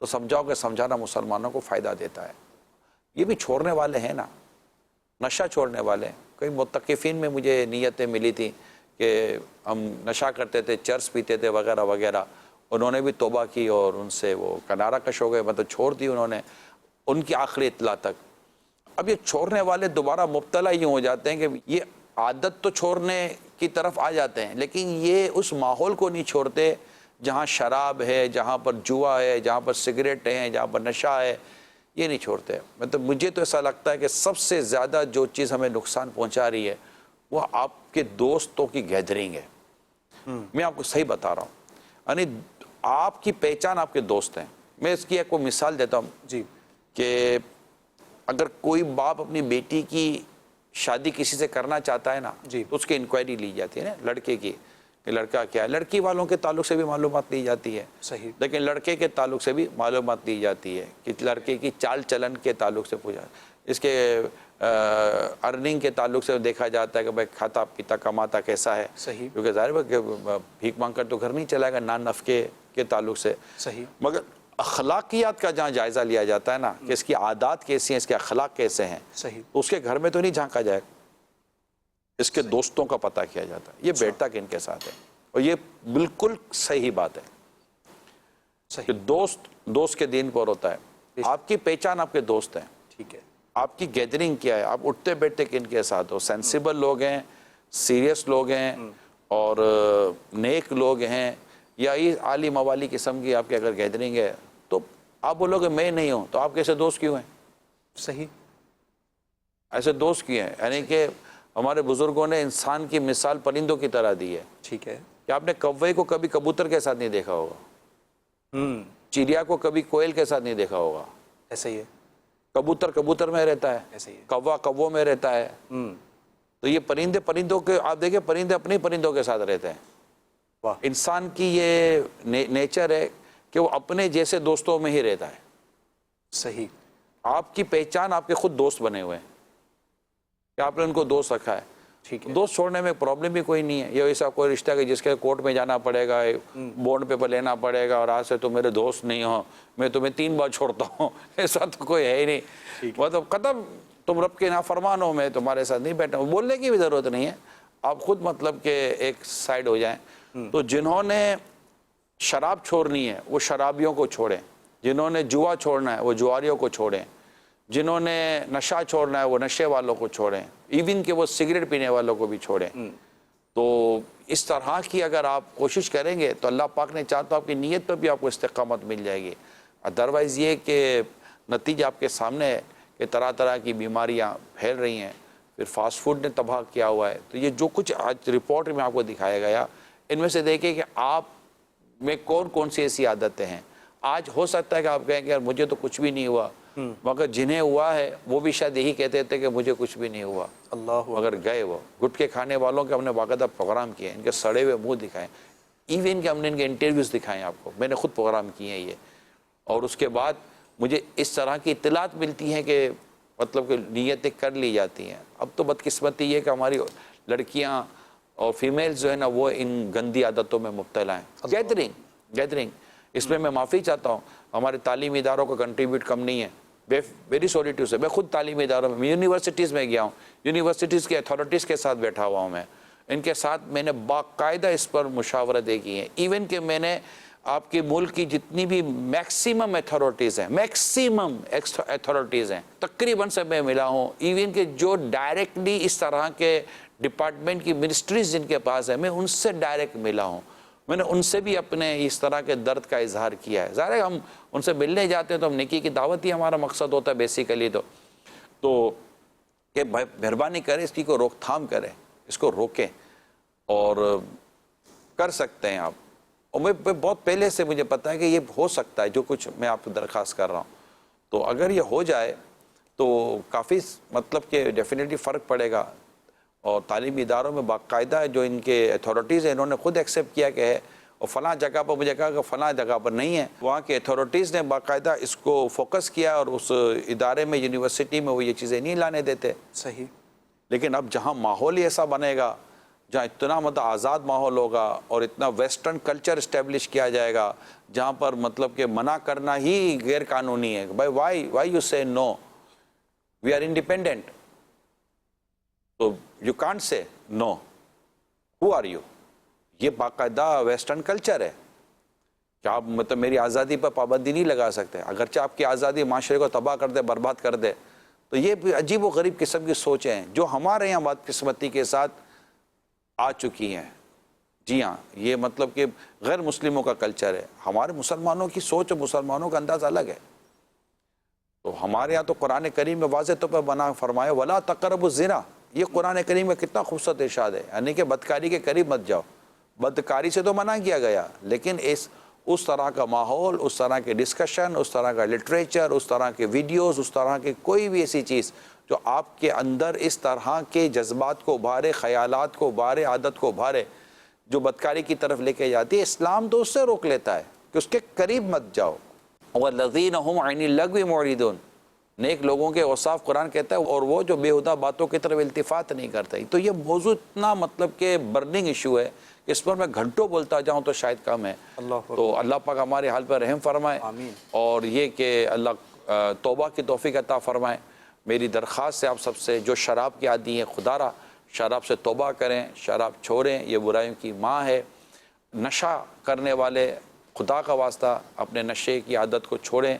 تو سمجھاؤ کہ سمجھانا مسلمانوں کو فائدہ دیتا ہے. یہ بھی چھوڑنے والے ہیں نا، نشہ چھوڑنے والے. کئی متقفین میں مجھے نیتیں ملی تھیں کہ ہم نشہ کرتے تھے، چرس پیتے تھے وغیرہ وغیرہ. انہوں نے بھی توبہ کی اور ان سے وہ کنارہ کش ہو گئے، مطلب چھوڑ دی انہوں نے ان کی آخری اطلاع تک. اب یہ چھوڑنے والے دوبارہ مبتلا ہی ہو جاتے ہیں کہ یہ عادت تو چھوڑنے کی طرف آ جاتے ہیں، لیکن یہ اس ماحول کو نہیں چھوڑتے جہاں شراب ہے، جہاں پر جوا ہے، جہاں پر سگریٹ ہیں، جہاں پر نشہ ہے. یہ نہیں چھوڑتے. مطلب مجھے تو ایسا لگتا ہے کہ سب سے زیادہ جو چیز ہمیں نقصان پہنچا رہی ہے وہ آپ کے دوستوں کی گیدرنگ ہے. میں آپ کو صحیح بتا رہا ہوں, یعنی آپ کی پہچان آپ کے دوست ہیں. میں اس کی ایک کو مثال دیتا ہوں جی کہ اگر کوئی باپ اپنی بیٹی کی شادی کسی سے کرنا چاہتا ہے نا, جی تو اس کی انکوائری لی جاتی ہے نا لڑکے کی, کہ لڑکا کیا ہے. لڑکی والوں کے تعلق سے بھی معلومات لی جاتی ہے, صحیح, لیکن لڑکے کے تعلق سے بھی معلومات لی جاتی ہے, کہ لڑکے کی چال چلن کے تعلق سے پوچھا, اس کے ارننگ کے تعلق سے دیکھا جاتا ہے کہ بھائی کھاتا پیتا کماتا کیسا ہے. صحیح, کیونکہ ظاہر ہے کہ بھیک مانگ کر تو گھر نہیں چلائے گا, نان نفقے کے تعلق سے. صحیح, مگر اخلاقیات کا جہاں جائزہ لیا جاتا ہے نا, کہ اس کی عادات کیسی ہیں, اس کے اخلاق کیسے ہیں, صحیح, اس کے گھر میں تو نہیں جھانکا جائے, اس کے دوستوں کا پتہ کیا جاتا ہے, یہ بیٹا کن کے ساتھ ہے. اور یہ بالکل صحیح بات ہے کہ دوست کے دین پر ہوتا ہے. آپ کی پہچان آپ کے دوست ہیں, ٹھیک ہے, آپ کی گیدرنگ کیا ہے, آپ اٹھتے بیٹھتے کن کے ساتھ ہو. سینسیبل لوگ ہیں, سیریس لوگ ہیں, اور نیک لوگ ہیں, یا یہ عالی موالی قسم کی آپ کی اگر گیدرنگ ہے, تو آپ بولو کہ میں نہیں ہوں, تو آپ کیسے دوست کیوں ہیں؟ صحیح, ایسے دوست کیوں ہیں؟ یعنی کہ ہمارے بزرگوں نے انسان کی مثال پرندوں کی طرح دی ہے. ٹھیک ہے, کہ آپ نے کوے کو کبھی کبوتر کے ساتھ نہیں دیکھا ہوگا, چڑیا کو کبھی کوئل کے ساتھ نہیں دیکھا ہوگا. ایسا ہی ہے, کبوتر کبوتر میں رہتا ہے, ایسا ہی ہے, کوا کووں میں رہتا ہے. تو یہ پرندوں کے آپ دیکھیں, پرندے اپنے پرندوں کے ساتھ رہتے ہیں. واہ, انسان کی یہ نیچر ہے کہ وہ اپنے جیسے دوستوں میں ہی رہتا ہے. صحیح, آپ کی پہچان آپ کے خود دوست بنے ہوئے ہیں, کہ آپ نے ان کو دوست رکھا ہے. ٹھیک ہے, دوست چھوڑنے میں پرابلم بھی کوئی نہیں ہے. یہ ایسا کوئی رشتہ کہ جس کے کورٹ میں جانا پڑے گا, بونڈ پیپر لینا پڑے گا, اور آج سے تم میرے دوست نہیں ہو, میں تمہیں 3 بار چھوڑتا ہوں, ایسا تو کوئی ہے ہی نہیں. مطلب ختم, تم رب کے نافرمان ہو, میں تمہارے ساتھ نہیں بیٹھا ہوں. بولنے کی بھی ضرورت نہیں ہے, آپ خود مطلب کہ ایک سائڈ ہو جائیں. تو جنہوں نے شراب چھوڑنی ہے وہ شرابیوں کو چھوڑیں, جنہوں نے جوا چھوڑنا ہے وہ جواریوں کو چھوڑیں, جنہوں نے نشہ چھوڑنا ہے وہ نشے والوں کو چھوڑیں, ایون کہ وہ سگریٹ پینے والوں کو بھی چھوڑیں. تو اس طرح کی اگر آپ کوشش کریں گے تو اللہ پاک نے چاہا تو آپ کی نیت پر بھی آپ کو استقامت مل جائے گی. ادروائز یہ کہ نتیجہ آپ کے سامنے ہے کہ طرح طرح کی بیماریاں پھیل رہی ہیں, پھر فاسٹ فوڈ نے تباہ کیا ہوا ہے. تو یہ جو کچھ آج رپورٹ میں آپ کو دکھایا گیا, ان میں سے دیکھیں کہ آپ میں کون کون سی ایسی عادتیں ہیں. آج ہو سکتا ہے کہ آپ کہیں کہ یار مجھے تو کچھ بھی نہیں ہوا, مگر جنہیں ہوا ہے وہ بھی شاید یہی کہتے تھے کہ مجھے کچھ بھی نہیں ہوا. اللہ, مگر گئے وہ گٹکے کھانے والوں کے ہم نے باقاعدہ پروگرام کیے, ان کے سڑے ہوئے منہ دکھائے, ایون کہ ہم نے ان کے انٹرویوز دکھائے آپ کو, میں نے خود پروگرام کیے ہیں یہ. اور اس کے بعد مجھے اس طرح کی اطلاعات ملتی ہیں کہ مطلب کہ نیتیں کر لی جاتی ہیں. اب تو بدقسمتی یہ کہ ہماری لڑکیاں اور فیمیلز جو ہے نا وہ ان گندی عادتوں میں مبتلا ہیں. گیدرنگ اس میں معافی چاہتا ہوں, ہمارے تعلیمی اداروں کا کنٹریبیوٹ کم نہیں ہے. ویری سوری ٹو سے, میں خود تعلیمی اداروں میں یونیورسٹیز میں گیا ہوں, یونیورسٹیز کے اتھارٹیز کے ساتھ بیٹھا ہوا ہوں, میں ان کے ساتھ میں نے باقاعدہ اس پر مشاورتیں کی ہیں. ایون کہ میں نے آپ کے ملک کی جتنی بھی میکسیمم اتھارٹیز ہیں تقریباً سے میں ملا ہوں. ایون کہ جو ڈائریکٹلی اس طرح کے ڈپارٹمنٹ کی منسٹریز جن کے پاس ہے, میں ان سے ڈائریکٹ ملا ہوں. میں نے ان سے بھی اپنے اس طرح کے درد کا اظہار کیا ہے. ظاہر ہے ہم ان سے ملنے جاتے ہیں تو ہم نیکی کی دعوت ہی ہمارا مقصد ہوتا ہے بیسیکلی. تو کہ مہربانی کریں, اس کی کو روک تھام کریں, اس کو روکیں, اور کر سکتے ہیں آپ. اور میں بہت پہلے سے مجھے پتا ہے کہ یہ ہو سکتا ہے جو کچھ میں آپ کو درخواست کر رہا ہوں. تو اگر یہ ہو جائے تو کافی مطلب کہ ڈیفینیٹلی فرق پڑے گا. اور تعلیمی اداروں میں باقاعدہ جو ان کے اتھارٹیز ہیں انہوں نے خود ایکسیپٹ کیا کہ ہے, اور فلاں جگہ پر مجھے کہا کہ فلاں جگہ پر نہیں ہے. وہاں کے اتھارٹیز نے باقاعدہ اس کو فوکس کیا, اور اس ادارے میں یونیورسٹی میں وہ یہ چیزیں نہیں لانے دیتے. صحیح. لیکن اب جہاں ماحول ہی ایسا بنے گا, جہاں اتنا مطلب آزاد ماحول ہوگا اور اتنا ویسٹرن کلچر اسٹیبلش کیا جائے گا, جہاں پر مطلب کہ منع کرنا ہی غیر قانونی ہے. بھائی why you say no, we are independent, تو you can't say no, who are you. یہ باقاعدہ ویسٹرن کلچر ہے کہ آپ مطلب میری آزادی پر پابندی نہیں لگا سکتے, اگرچہ آپ کی آزادی معاشرے کو تباہ کر دے, برباد کر دے. تو یہ بھی عجیب و غریب قسم کی سوچیں ہیں جو ہمارے یہاں بدقسمتی کے ساتھ آ چکی ہیں. جی ہاں, یہ مطلب کہ غیر مسلموں کا کلچر ہے. ہمارے مسلمانوں کی سوچ اور مسلمانوں کا انداز الگ ہے. تو ہمارے یہاں تو قرآن کریم میں واضح طور پر بنا فرمایا ولا تقربوا الزنا. یہ قرآن کریم میں کتنا خوبصورت ارشاد ہے، یعنی کہ بدکاری کے قریب مت جاؤ. بدکاری سے تو منع کیا گیا، لیکن اس طرح کا ماحول، اس طرح کے ڈسکشن، اس طرح کا لٹریچر، اس طرح کے ویڈیوز، اس طرح کی کوئی بھی ایسی چیز جو آپ کے اندر اس طرح کے جذبات کو ابھارے، خیالات کو ابھارے، عادت کو ابھارے، جو بدکاری کی طرف لے کے جاتی ہے، اسلام تو اس سے روک لیتا ہے کہ اس کے قریب مت جاؤ. وَالَّذِينَ هُمْ عَنِ اللَّغْوِ مُعْرِضُونَ. نیک لوگوں کے اوصاف قرآن کہتا ہے، اور وہ جو بےہودہ باتوں کی طرف التفات نہیں کرتے. تو یہ موضوع اتنا مطلب کہ برننگ ایشو ہے کہ اس پر میں گھنٹوں بولتا جاؤں تو شاید کم ہے. تو اللہ پاک ہمارے حال پر رحم فرمائے، اور یہ کہ اللہ توبہ کی توفیق عطا فرمائے. میری درخواست ہے آپ سب سے، جو شراب کے عادی ہیں خدا را شراب سے توبہ کریں، شراب چھوڑیں، یہ برائیوں کی ماں ہے. نشہ کرنے والے خدا کا واسطہ اپنے نشے کی عادت کو چھوڑیں.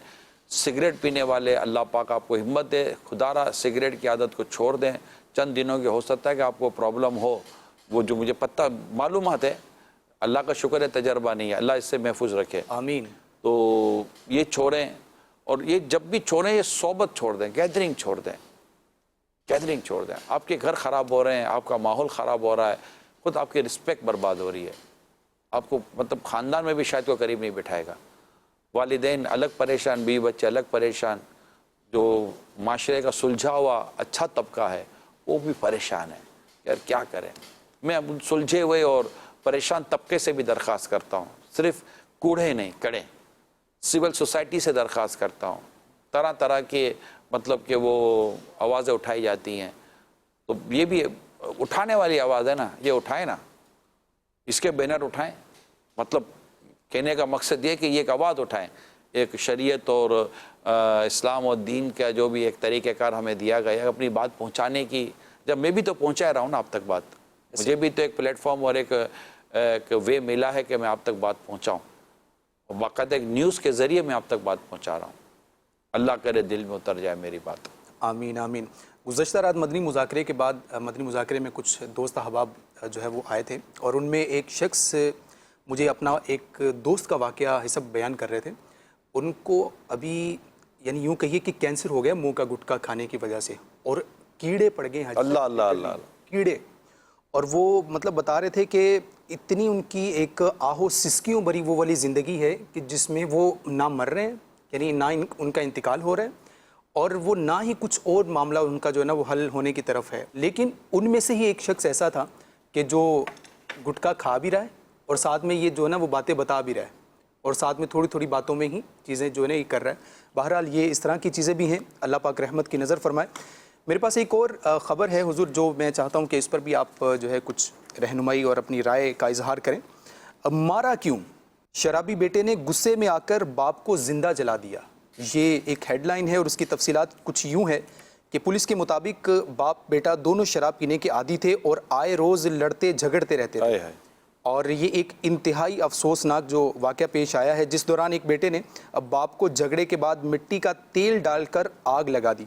سگریٹ پینے والے اللہ پاک آپ کو ہمت دے، خدا را سگریٹ کی عادت کو چھوڑ دیں. چند دنوں کے ہو سکتا ہے کہ آپ کو پرابلم ہو، وہ جو مجھے پتہ معلومات ہے، اللہ کا شکر ہے تجربہ نہیں ہے، اللہ اس سے محفوظ رکھے. آمین. تو یہ چھوڑیں، اور یہ جب بھی چھوڑیں یہ صحبت چھوڑ دیں، گیدرنگ چھوڑ دیں، گیدرنگ چھوڑ دیں. آپ کے گھر خراب ہو رہے ہیں، آپ کا ماحول خراب ہو رہا ہے، خود آپ کی رسپیکٹ برباد ہو رہی ہے. آپ کو مطلب خاندان میں بھی شاید کوئی قریب نہیں بٹھائے گا. والدین الگ پریشان، بیوی بچے الگ پریشان، جو معاشرے کا سلجھا ہوا اچھا طبقہ ہے وہ بھی پریشان ہے. یار کیا کریں. میں سلجھے ہوئے اور پریشان طبقے سے بھی درخواست کرتا ہوں، صرف کوڑے نہیں کڑے، سول سوسائٹی سے درخواست کرتا ہوں. طرح طرح کے مطلب کہ وہ آوازیں اٹھائی جاتی ہیں، تو یہ بھی اٹھانے والی آواز ہے نا، یہ اٹھائیں نا، اس کے بینر اٹھائیں. مطلب کہنے کا مقصد یہ کہ یہ ایک آواز اٹھائیں. ایک شریعت اور اسلام اور دین کا جو بھی ایک طریقہ کار ہمیں دیا گیا ہے اپنی بات پہنچانے کی. جب میں بھی تو پہنچا رہا ہوں نا آپ تک بات، مجھے بھی تو ایک پلیٹ فارم اور ایک وے ملا ہے کہ میں آپ تک بات پہنچاؤں. باقاعدہ ایک نیوز کے ذریعے میں آپ تک بات پہنچا رہا ہوں. اللہ کرے دل میں اتر جائے میری بات. آمین آمین. گزشتہ رات مدنی مذاکرے کے بعد مدنی مذاکرے میں کچھ دوست احباب جو ہے وہ آئے تھے، اور ان میں ایک شخص مجھے اپنا ایک دوست کا واقعہ حسب بیان کر رہے تھے. ان کو ابھی یعنی یوں کہیے کہ کینسر ہو گیا منہ کا گٹکا کھانے کی وجہ سے، اور کیڑے پڑ گئے. اللہ اللہ اللہ کیڑے. اور وہ مطلب بتا رہے تھے کہ اتنی ان کی ایک آہو سسکیوں بھری وہ والی زندگی ہے کہ جس میں وہ نہ مر رہے ہیں، یعنی نہ ان کا انتقال ہو رہا ہے، اور وہ نہ ہی کچھ اور معاملہ ان کا جو ہے نا وہ حل ہونے کی طرف ہے. لیکن ان میں سے ہی ایک شخص ایسا تھا کہ جو گٹکا کھا بھی رہا ہے اور ساتھ میں یہ جو ہے نا وہ باتیں بتا بھی رہا ہے، اور ساتھ میں تھوڑی تھوڑی باتوں میں ہی چیزیں جو ہے نا یہ کر رہا ہے. بہرحال یہ اس طرح کی چیزیں بھی ہیں، اللہ پاک رحمت کی نظر فرمائے. میرے پاس ایک اور خبر ہے حضور، جو میں چاہتا ہوں کہ اس پر بھی آپ جو ہے کچھ رہنمائی اور اپنی رائے کا اظہار کریں. مارا کیوں؟ شرابی بیٹے نے غصے میں آ کر باپ کو زندہ جلا دیا. یہ ایک ہیڈ لائن ہے، اور اس کی تفصیلات کچھ یوں ہے کہ پولیس کے مطابق باپ بیٹا دونوں شراب پینے کے عادی تھے اور آئے روز لڑتے جھگڑتے رہتے تھے. اور یہ ایک انتہائی افسوسناک جو واقعہ پیش آیا ہے، جس دوران ایک بیٹے نے باپ کو جھگڑے کے بعد مٹی کا تیل ڈال کر آگ لگا دی.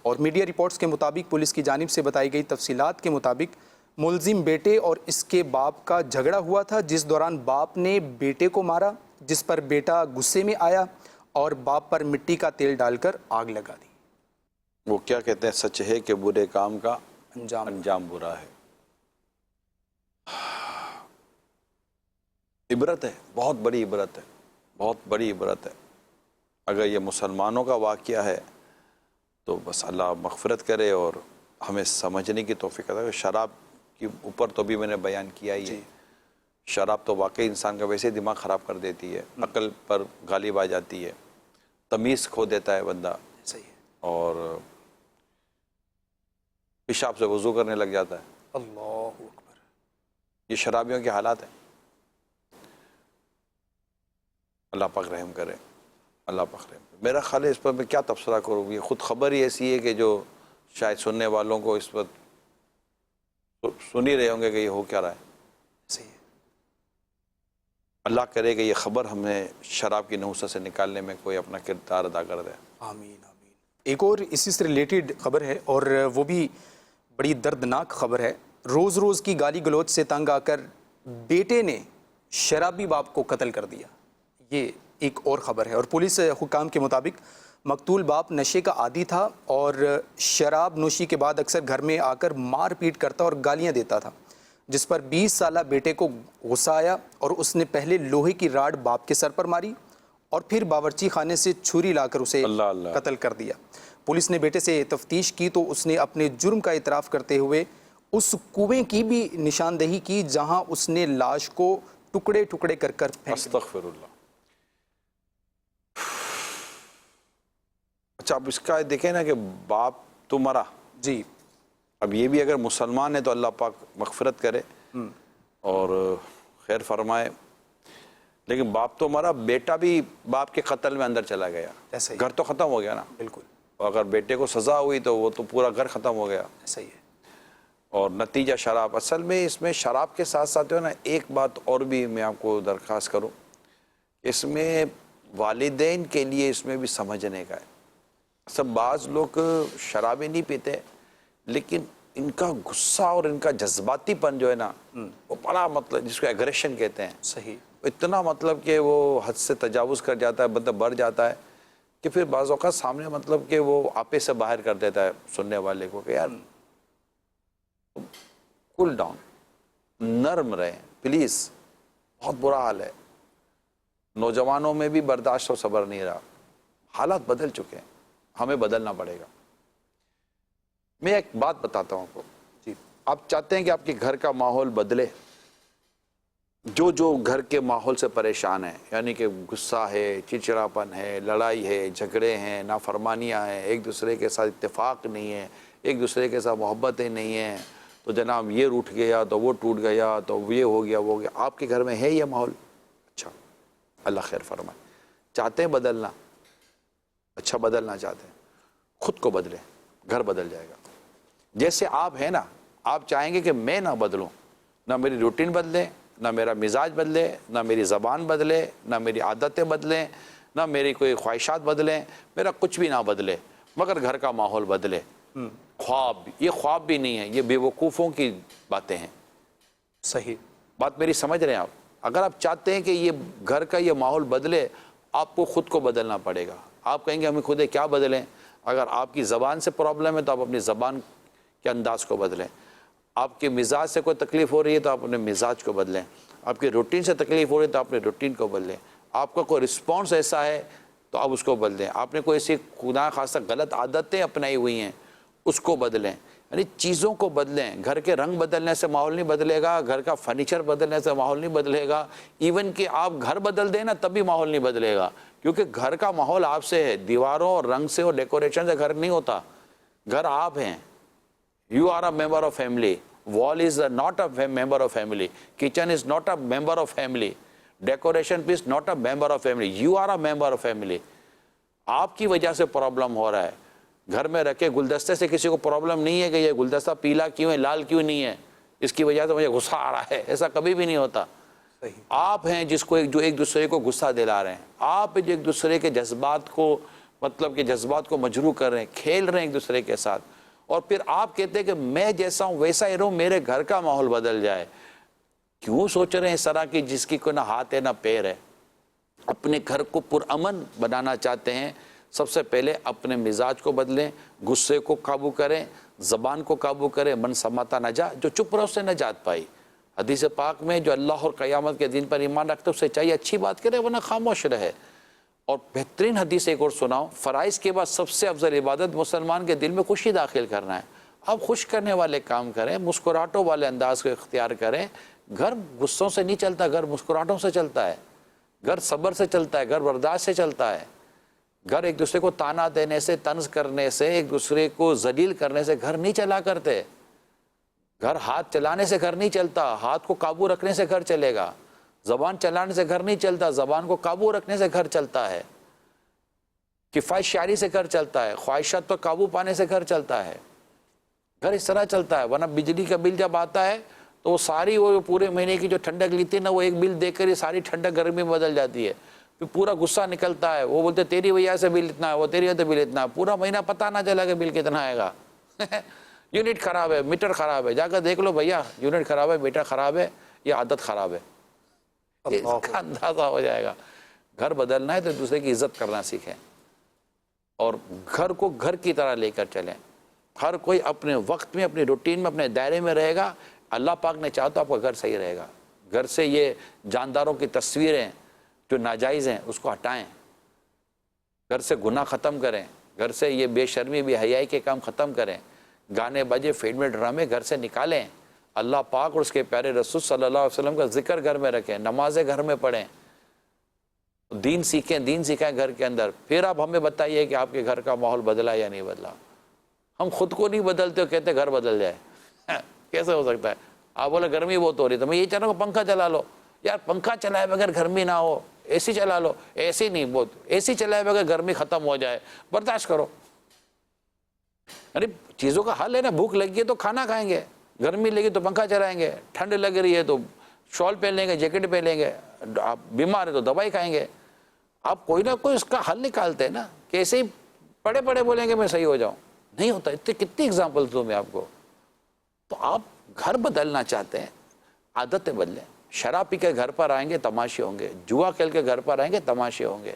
اور میڈیا رپورٹس کے مطابق پولیس کی جانب سے بتائی گئی تفصیلات کے مطابق ملزم بیٹے اور اس کے باپ کا جھگڑا ہوا تھا، جس دوران باپ نے بیٹے کو مارا، جس پر بیٹا غصے میں آیا اور باپ پر مٹی کا تیل ڈال کر آگ لگا دی. وہ کیا کہتے ہیں، سچ ہے کہ برے کام کا انجام برا ہے. عبرت ہے، بہت بڑی عبرت ہے، بہت بڑی عبرت ہے. اگر یہ مسلمانوں کا واقعہ ہے تو بس اللہ مغفرت کرے اور ہمیں سمجھنے کی توفیق عطا کرے. شراب کے اوپر تو بھی میں نے بیان کیا ہی ہے. شراب تو واقعی انسان کا ویسے دماغ خراب کر دیتی ہے، عقل پر غالب آ جاتی ہے، تمیز کھو دیتا ہے بندہ، صحیح ہے، اور پیشاب سے وضو کرنے لگ جاتا ہے. اللہ اکبر. یہ شرابیوں کے حالات ہیں. اللہ پاک رحم کرے، اللہ پاک رحم کرے. میرا خیال ہے اس پر میں کیا تبصرہ کروں. یہ خود خبر ہی ایسی ہے کہ جو شاید سننے والوں کو اس وقت سن ہی رہے ہوں گے کہ یہ ہو کیا رہا ہے. صحیح ہے. اللہ کرے کہ یہ خبر ہمیں شراب کی نحوست سے نکالنے میں کوئی اپنا کردار ادا کر دے. آمین آمین. ایک اور اسی سے ریلیٹڈ خبر ہے، اور وہ بھی بڑی دردناک خبر ہے. روز روز کی گالی گلوچ سے تنگ آ کر بیٹے نے شرابی باپ کو قتل کر دیا. یہ ایک اور خبر ہے، اور پولیس حکام کے مطابق مقتول باپ نشے کا عادی تھا اور شراب نوشی کے بعد اکثر گھر میں آ کر مار پیٹ کرتا اور گالیاں دیتا تھا، جس پر 20 سالہ بیٹے کو غصہ آیا اور اس نے پہلے لوہے کی راڈ باپ کے سر پر ماری اور پھر باورچی خانے سے چھری لا کر اسے قتل کر دیا۔ پولیس نے بیٹے سے تفتیش کی تو اس نے اپنے جرم کا اعتراف کرتے ہوئے اس کنویں کی بھی نشاندہی کی جہاں اس نے لاش کو ٹکڑے ٹکڑے کر کر پھینک دیا۔ استغفر اللہ۔ اچھا اب اس کا دیکھیں نا کہ باپ تو مرا، جی اب یہ بھی اگر مسلمان ہے تو اللہ پاک مغفرت کرے اور خیر فرمائے، لیکن باپ تو مرا، بیٹا بھی باپ کے قتل میں اندر چلا گیا، ایسا ہی گھر تو ختم ہو گیا نا، بالکل، اور اگر بیٹے کو سزا ہوئی تو وہ تو پورا گھر ختم ہو گیا، ایسا ہی ہے۔ اور نتیجہ شراب۔ اصل میں اس میں شراب کے ساتھ ساتھ جو ہے نا ایک بات اور بھی میں آپ کو درخواست کروں، اس میں والدین کے لیے اس میں بھی سمجھنے کا ہے۔ سب بعض لوگ شرابیں نہیں پیتے لیکن ان کا غصہ اور ان کا جذباتی پن جو ہے نا وہ بڑا مطلب جس کو ایگریشن کہتے ہیں، صحیح، اتنا مطلب کہ وہ حد سے تجاوز کر جاتا ہے، بندہ بڑھ جاتا ہے کہ پھر بعض اوقات سامنے مطلب کہ وہ آپے سے باہر کر دیتا ہے سننے والے کو کہ یار کول ڈاؤن، نرم رہیں پلیز، بہت برا حال ہے۔ نوجوانوں میں بھی برداشت اور صبر نہیں رہا، حالات بدل چکے ہیں، ہمیں بدلنا پڑے گا۔ میں ایک بات بتاتا ہوں آپ کو، جی آپ چاہتے ہیں کہ آپ کے گھر کا ماحول بدلے، جو گھر کے ماحول سے پریشان ہیں، یعنی کہ غصہ ہے، چڑچڑاپن ہے، لڑائی ہے، جھگڑے ہیں، نافرمانیاں ہیں، ایک دوسرے کے ساتھ اتفاق نہیں ہے، ایک دوسرے کے ساتھ محبتیں نہیں ہیں، تو جناب یہ روٹھ گیا تو وہ ٹوٹ گیا تو یہ ہو گیا وہ ہو گیا، آپ کے گھر میں ہے یہ ماحول؟ اچھا اللہ خیر فرمائے۔ چاہتے ہیں بدلنا؟ اچھا بدلنا چاہتے ہیں، خود کو بدلیں، گھر بدل جائے گا۔ جیسے آپ ہیں نا، آپ چاہیں گے کہ میں نہ بدلوں، نہ میری روٹین بدلے، نہ میرا مزاج بدلے، نہ میری زبان بدلے، نہ میری عادتیں بدلیں، نہ میری کوئی خواہشات بدلیں، میرا کچھ بھی نہ بدلے، مگر گھر کا ماحول بدلے۔ خواب، یہ خواب بھی نہیں ہے، یہ بے وقوفوں کی باتیں ہیں۔ صحیح بات میری سمجھ رہے ہیں آپ؟ اگر آپ چاہتے ہیں کہ یہ گھر کا یہ ماحول بدلے، آپ کو خود کو بدلنا پڑے گا۔ آپ کہیں گے ہمیں خود کیا بدلیں؟ اگر آپ کی زبان سے پرابلم ہے تو آپ اپنی زبان کے انداز کو بدلیں، آپ کے مزاج سے کوئی تکلیف ہو رہی ہے تو آپ اپنے مزاج کو بدلیں، آپ کی روٹین سے تکلیف ہو رہی ہے تو آپ اپنے روٹین کو بدلیں، آپ کا کوئی رسپانس ایسا ہے تو آپ اس کو بدلیں، آپ نے کوئی ایسی خدا خاصہ غلط عادتیں اپنائی ہوئی ہیں اس کو بدلیں، یعنی چیزوں کو بدلیں۔ گھر کے رنگ بدلنے سے ماحول نہیں بدلے گا، گھر کا فرنیچر بدلنے سے ماحول نہیں بدلے گا، ایون کہ آپ گھر بدل دیں نا تب بھی ماحول نہیں بدلے گا، کیونکہ گھر کا ماحول آپ سے ہے، دیواروں اور رنگ سے اور ڈیکوریشن سے گھر نہیں ہوتا، گھر آپ ہیں۔ You are a member of family. Wall is not a member of family. Kitchen is not a member of family. Decoration piece not a member of family. You are a member of family. آپ کی وجہ سے problem ہو رہا ہے۔ گھر میں رکھے گلدستے سے کسی کو پرابلم نہیں ہے کہ یہ گلدستہ پیلا کیوں ہے، لال کیوں نہیں ہے، اس کی وجہ سے مجھے غصہ آ رہا ہے، ایسا کبھی بھی نہیں ہوتا۔ آپ ہیں جو ایک دوسرے کو غصہ دلا رہے ہیں، آپ جو ایک دوسرے کے جذبات کو مطلب کہ جذبات کو مجروح کر رہے ہیں، کھیل رہے ہیں ایک دوسرے کے ساتھ، اور پھر آپ کہتے ہیں کہ میں جیسا ہوں ویسا ہی رہوں، میرے گھر کا ماحول بدل جائے۔ کیوں سوچ رہے ہیں اس طرح کی جس کی کوئی نہ ہاتھ ہے نہ پیر ہے؟ اپنے گھر کو پرامن بنانا چاہتے ہیں، سب سے پہلے اپنے مزاج کو بدلیں، غصے کو قابو کریں، زبان کو قابو کریں۔ من سماتا نجا، جو چپ رہا اس سے نجات پائی۔ حدیث پاک میں جو اللہ اور قیامت کے دن پر ایمان رکھتے اسے چاہیے اچھی بات کرے ورنہ خاموش رہے۔ اور بہترین حدیث ایک اور سناؤ، فرائض کے بعد سب سے افضل عبادت مسلمان کے دل میں خوشی داخل کرنا ہے۔ آپ خوش کرنے والے کام کریں، مسکراہٹوں والے انداز کو اختیار کریں۔ گھر غصوں سے نہیں چلتا، گھر مسکراہٹوں سے چلتا ہے، گھر صبر سے چلتا ہے، گھر برداشت سے چلتا ہے۔ گھر ایک دوسرے کو تانا دینے سے، طنز کرنے سے، ایک دوسرے کو ذلیل کرنے سے گھر نہیں چلا کرتے۔ گھر ہاتھ چلانے سے گھر نہیں چلتا، ہاتھ کو قابو رکھنے سے گھر چلے گا۔ زبان چلانے سے گھر نہیں چلتا، زبان کو قابو رکھنے سے گھر چلتا ہے۔ کفایت شعری سے گھر چلتا ہے، خواہشات پر قابو پانے سے گھر چلتا ہے۔ گھر اس طرح چلتا ہے، ورنہ بجلی کا بل جب آتا ہے تو وہ ساری وہ پورے مہینے کی جو ٹھنڈک لیتی ہے نا، وہ ایک بل دے کر یہ ساری ٹھنڈک گرمی میں بدل جاتی ہے۔ پھر پورا غصہ نکلتا ہے، وہ بولتے تیری وجہ سے بل اتنا ہے، وہ تیری وجہ سے بل اتنا ہے، پورا مہینہ پتہ نہ چلا کہ بل کتنا آئے گا۔ یونٹ خراب ہے، میٹر خراب ہے، جا کر دیکھ لو بھیا، یونٹ خراب ہے، میٹر خراب ہے، یہ عادت خراب ہے، اس کا اندازہ ہو جائے گا۔ گھر بدلنا ہے تو دوسرے کی عزت کرنا سیکھیں۔ اور گھر کو گھر کی طرح لے کر چلیں. ہر کوئی اپنے وقت میں اپنی روٹین میں اپنے دائرے میں رہے گا. اللہ پاک نے چاہا تو آپ کا گھر صحیح رہے گا. گھر سے یہ جانداروں کی تصویریں جو ناجائز ہیں اس کو ہٹائیں. گھر سے گناہ ختم کریں. گھر سے یہ بے شرمی بے حیائی کے کام ختم کریں. گانے بجے فلمیں ڈرامے گھر سے نکالیں. اللہ پاک اور اس کے پیارے رسول صلی اللہ علیہ وسلم کا ذکر گھر میں رکھیں. نمازیں گھر میں پڑھیں. دین سیکھیں, دین سکھائیں گھر کے اندر. پھر آپ ہمیں بتائیے کہ آپ کے گھر کا ماحول بدلا یا نہیں بدلا. ہم خود کو نہیں بدلتے اور کہتے گھر بدل جائے. کیسے ہو سکتا ہے؟ آپ بولے گرمی بہت ہو رہی تو میں یہ چاہ رہا ہوں پنکھا چلا لو. یار پنکھا چلائے بغیر گرمی نہ ہو, اے سی چلا لو. اے سی نہیں, بہت اے سی چلائے بغیر گرمی ختم ہو جائے, برداشت کرو. ارے چیزوں کا حل ہے نا. بھوک لگی ہے تو کھانا کھائیں گے, گرمی لگی تو پنکھا چلائیں گے, ٹھنڈ لگ رہی ہے تو شال پہن لیں گے, جیکٹ پہن لیں گے, آپ بیمار ہیں تو دوائی کھائیں گے. آپ کوئی نہ کوئی اس کا حل نکالتے ہیں نا. کہ ایسے ہی پڑے پڑے بولیں گے میں صحیح ہو جاؤں, نہیں ہوتا. اتنے کتنی اگزامپلس دوں میں آپ کو. تو آپ گھر بدلنا چاہتے ہیں, عادتیں بدلیں. شراب پی کے گھر پر آئیں گے تماشے ہوں گے, جوا کھیل کے گھر پر آئیں گے تماشے ہوں گے.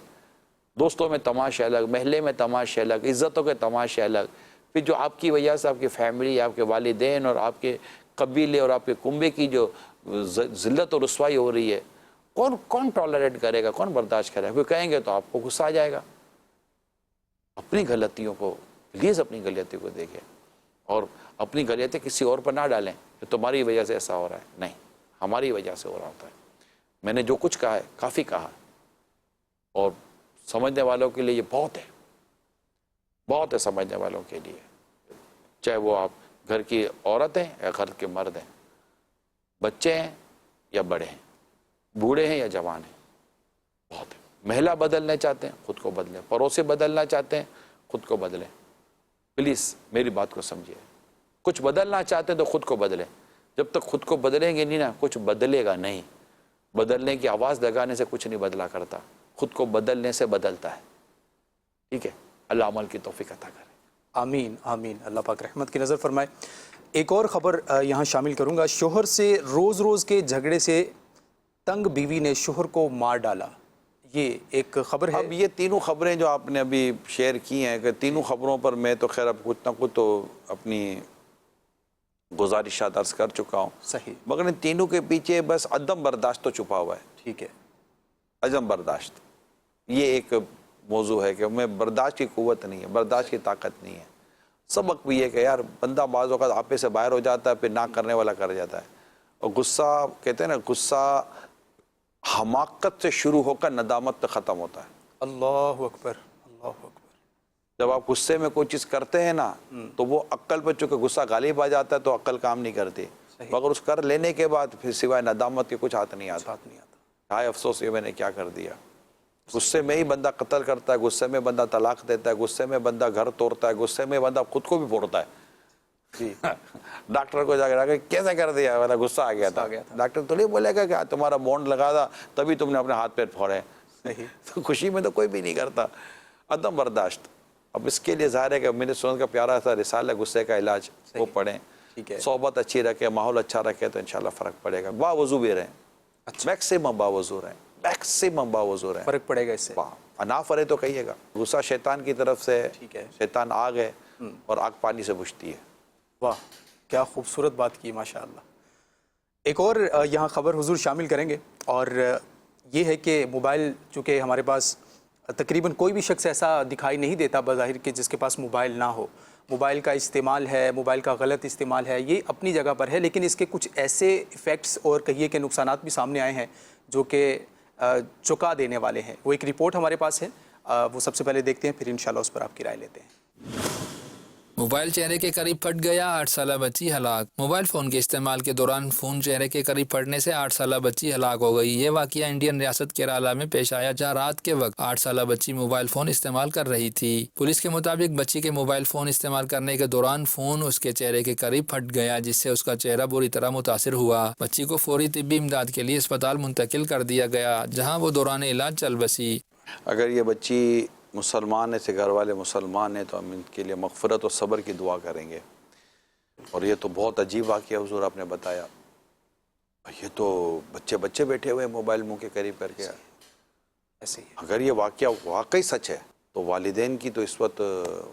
دوستوں میں تماشے الگ, محلے میں تماشے الگ, عزتوں کے تماشے الگ. پھر جو آپ کی وجہ سے آپ کی فیملی, آپ کے والدین اور آپ کے قبیلے اور آپ کے کنبے کی جو ذلت اور رسوائی ہو رہی ہے, کون ٹالریٹ کرے گا, کون برداشت کرے گا؟ کوئی کہیں گے تو آپ کو غصہ آ جائے گا. اپنی غلطیوں کو پلیز اپنی غلطیوں کو دیکھیں اور اپنی غلطیاں کسی اور پر نہ ڈالیں کہ تمہاری وجہ سے ایسا ہو رہا ہے. نہیں, ہماری وجہ سے ہو رہا ہوتا ہے. میں نے جو کچھ کہا ہے کافی کہا, اور سمجھنے والوں کے لیے یہ بہت ہے, بہت ہے سمجھنے والوں کے لیے. چاہے وہ آپ گھر کی عورت ہیں یا گھر کے مرد ہیں, بچے ہیں یا بڑے ہیں, بوڑھے ہیں یا جوان ہیں, بہت ہے. محلہ بدلنا چاہتے ہیں خود کو بدلیں, پڑوسی بدلنا چاہتے ہیں خود کو بدلیں. پلیز میری بات کو سمجھیے. کچھ بدلنا چاہتے ہیں تو خود کو بدلیں. جب تک خود کو بدلیں گے نہیں نا, کچھ بدلے گا نہیں. بدلنے کی آواز لگانے سے کچھ نہیں بدلا کرتا, خود کو بدلنے سے بدلتا ہے. ٹھیک ہے, اللہ عمل کی توفیق عطا کرے. آمین آمین. اللہ پاک رحمت کی نظر فرمائے. ایک اور خبر یہاں شامل کروں گا. شوہر سے روز روز کے جھگڑے سے تنگ بیوی نے شوہر کو مار ڈالا. یہ ایک خبر ہے. اب یہ تینوں خبریں جو آپ نے ابھی شیئر کی ہیں, کہ تینوں خبروں پر میں تو خیر اب کچھ نہ کچھ تو اپنی گزارشات عرض کر چکا ہوں. صحیح. مگر ان تینوں کے پیچھے بس عدم برداشت تو چھپا ہوا ہے. ٹھیک ہے. عدم برداشت یہ ایک موضوع ہے کہ میں برداشت کی قوت نہیں ہے, برداشت کی طاقت نہیں ہے. سبق بھی یہ کہ یار بندہ بعض اوقات آپے سے باہر ہو جاتا ہے, پھر نہ کرنے والا کر جاتا ہے. اور غصہ کہتے ہیں نا, غصہ حماقت سے شروع ہو کر ندامت پہ ختم ہوتا ہے. اللہ اکبر, اللہ اکبر. جب آپ غصے میں کوئی چیز کرتے ہیں نا تو وہ عقل پہ چونکہ غصہ غالب آ جاتا ہے تو عقل کام نہیں کرتی. مگر اس کر لینے کے بعد پھر سوائے ندامت کے کچھ ہاتھ نہیں آتا. ہائے افسوس یہ میں نے کیا کر دیا. غصے میں ہی بندہ قتل کرتا ہے, غصے میں بندہ طلاق دیتا ہے, غصے میں بندہ گھر توڑتا ہے, غصے میں بندہ خود کو بھی پھوڑتا ہے. جی. ڈاکٹر کو جا کے کیسے کر دیا, میرا غصہ آ گیا تھا. ڈاکٹر تو نہیں بولے گا کہ تمہارا بونڈ لگا تھا تبھی تم نے اپنے ہاتھ پیر پھوڑے. تو خوشی میں تو کوئی بھی نہیں کرتا. عدم برداشت. اب اس کے لیے ظاہر ہے کہ میں نے سنت کا پیارا سا رسالہ غصے کا علاج وہ پڑھیں, صحبت اچھی رکھے, ماحول اچھا رکھے تو انشاءاللہ فرق پڑے گا. باوضو بھی رہیں, میکسیمم باوضو رہیں, میکسیمم باوضو رہیں, فرق پڑے گا اس سے. نہ فرے تو کہیے گا. غصہ شیطان کی طرف سے, شیطان آگ ہے اور آگ پانی سے بجھتی ہے. واہ کیا خوبصورت بات کی, ماشاءاللہ. ایک اور یہاں خبر حضور شامل کریں گے, اور یہ ہے کہ موبائل چونکہ ہمارے پاس تقریباً کوئی بھی شخص ایسا دکھائی نہیں دیتا بظاہر کہ جس کے پاس موبائل نہ ہو. موبائل کا استعمال ہے, موبائل کا غلط استعمال ہے, یہ اپنی جگہ پر ہے, لیکن اس کے کچھ ایسے ایفیکٹس اور کہیے کہ نقصانات بھی سامنے آئے ہیں جو کہ چکا دینے والے ہیں. وہ ایک رپورٹ ہمارے پاس ہے, وہ سب سے پہلے دیکھتے ہیں, پھر انشاءاللہ اس پر آپ کی رائے لیتے ہیں. موبائل چہرے کے قریب پھٹ گیا, 8 سالہ بچی ہلاک. موبائل فون کے استعمال کے دوران فون چہرے کے قریب پھٹنے سے 8 سالہ بچی ہلاک ہو گئی. یہ واقعہ انڈین ریاست کیرالہ میں پیش آیا, جہاں رات کے وقت 8 سالہ بچی موبائل فون استعمال کر رہی تھی. پولیس کے مطابق بچی کے موبائل فون استعمال کرنے کے دوران فون اس کے چہرے کے قریب پھٹ گیا, جس سے اس کا چہرہ بری طرح متاثر ہوا. بچی کو فوری طبی امداد کے لیے اسپتال منتقل کر دیا گیا, جہاں وہ دوران علاج چل بسی. اگر یہ بچی مسلمان ہے, سے گھر والے مسلمان ہیں, تو ہم ان کے لیے مغفرت اور صبر کی دعا کریں گے. اور یہ تو بہت عجیب واقعہ حضور آپ نے بتایا. یہ تو بچے بیٹھے ہوئے موبائل منہ کے قریب کر کے. ایسے ہی اگر یہ واقعہ واقعی سچ ہے تو والدین کی تو اس وقت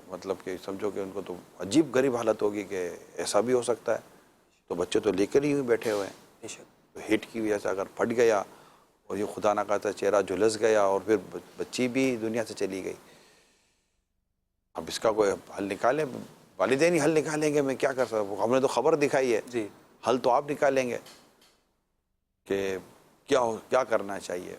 مطلب کہ سمجھو کہ ان کو تو عجیب غریب حالت ہوگی کہ ایسا بھی ہو سکتا ہے. تو بچے تو لے کر ہی بیٹھے ہوئے ہیں. بے شک. تو ہیٹ کی وجہ سے اگر پھٹ گیا اور یہ خدا نہ خواستہ چہرہ جھلس گیا اور پھر بچی بھی دنیا سے چلی گئی, اب اس کا کوئی حل نکالیں, والدین ہی حل نکالیں گے. میں کیا کر سکتا ہوں؟ ہم نے تو خبر دکھائی ہے, جی حل تو آپ نکالیں گے کہ کیا کرنا چاہیے.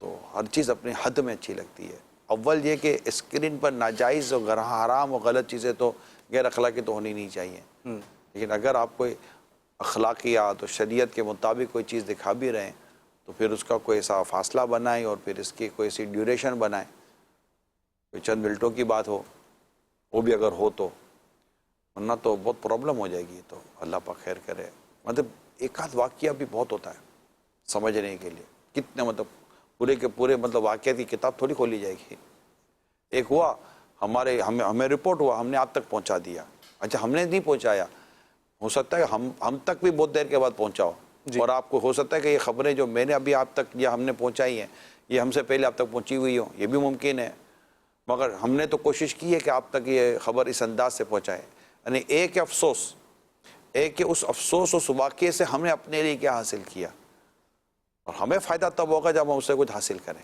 تو ہر چیز اپنی حد میں اچھی لگتی ہے. اول یہ کہ اسکرین پر ناجائز اور حرام اور غلط چیزیں تو غیر اخلاقی تو ہونی نہیں چاہیے, لیکن اگر آپ کوئی اخلاقیات اور شریعت کے مطابق کوئی چیز دکھا بھی رہے ہیں تو پھر اس کا کوئی ایسا فاصلہ بنائیں اور پھر اس کی کوئی ایسی ڈیوریشن بنائیں, کوئی چند منٹوں کی بات ہو, وہ بھی اگر ہو تو, ورنہ تو بہت پرابلم ہو جائے گی. تو اللہ پاک خیر کرے. مطلب ایک آدھ واقعہ بھی بہت ہوتا ہے سمجھنے کے لیے. کتنے مطلب پورے کے پورے مطلب واقعات کی کتاب تھوڑی کھولی جائے گی. ایک ہوا ہمیں رپورٹ ہوا, ہم نے آپ تک پہنچا دیا. اچھا, ہم نے نہیں پہنچایا, ہو سکتا ہے ہم تک بھی بہت دیر کے بعد پہنچاؤ, اور آپ کو ہو سکتا ہے کہ یہ خبریں جو میں نے ابھی آپ تک یا ہم نے پہنچائی ہیں یہ ہم سے پہلے آپ تک پہنچی ہوئی ہوں, یہ بھی ممکن ہے. مگر ہم نے تو کوشش کی ہے کہ آپ تک یہ خبر اس انداز سے پہنچائیں. یعنی ایک افسوس, ایک کہ اس افسوس اس واقعے سے ہم نے اپنے لیے کیا حاصل کیا, اور ہمیں فائدہ تب ہوگا جب ہم اس سے کچھ حاصل کریں.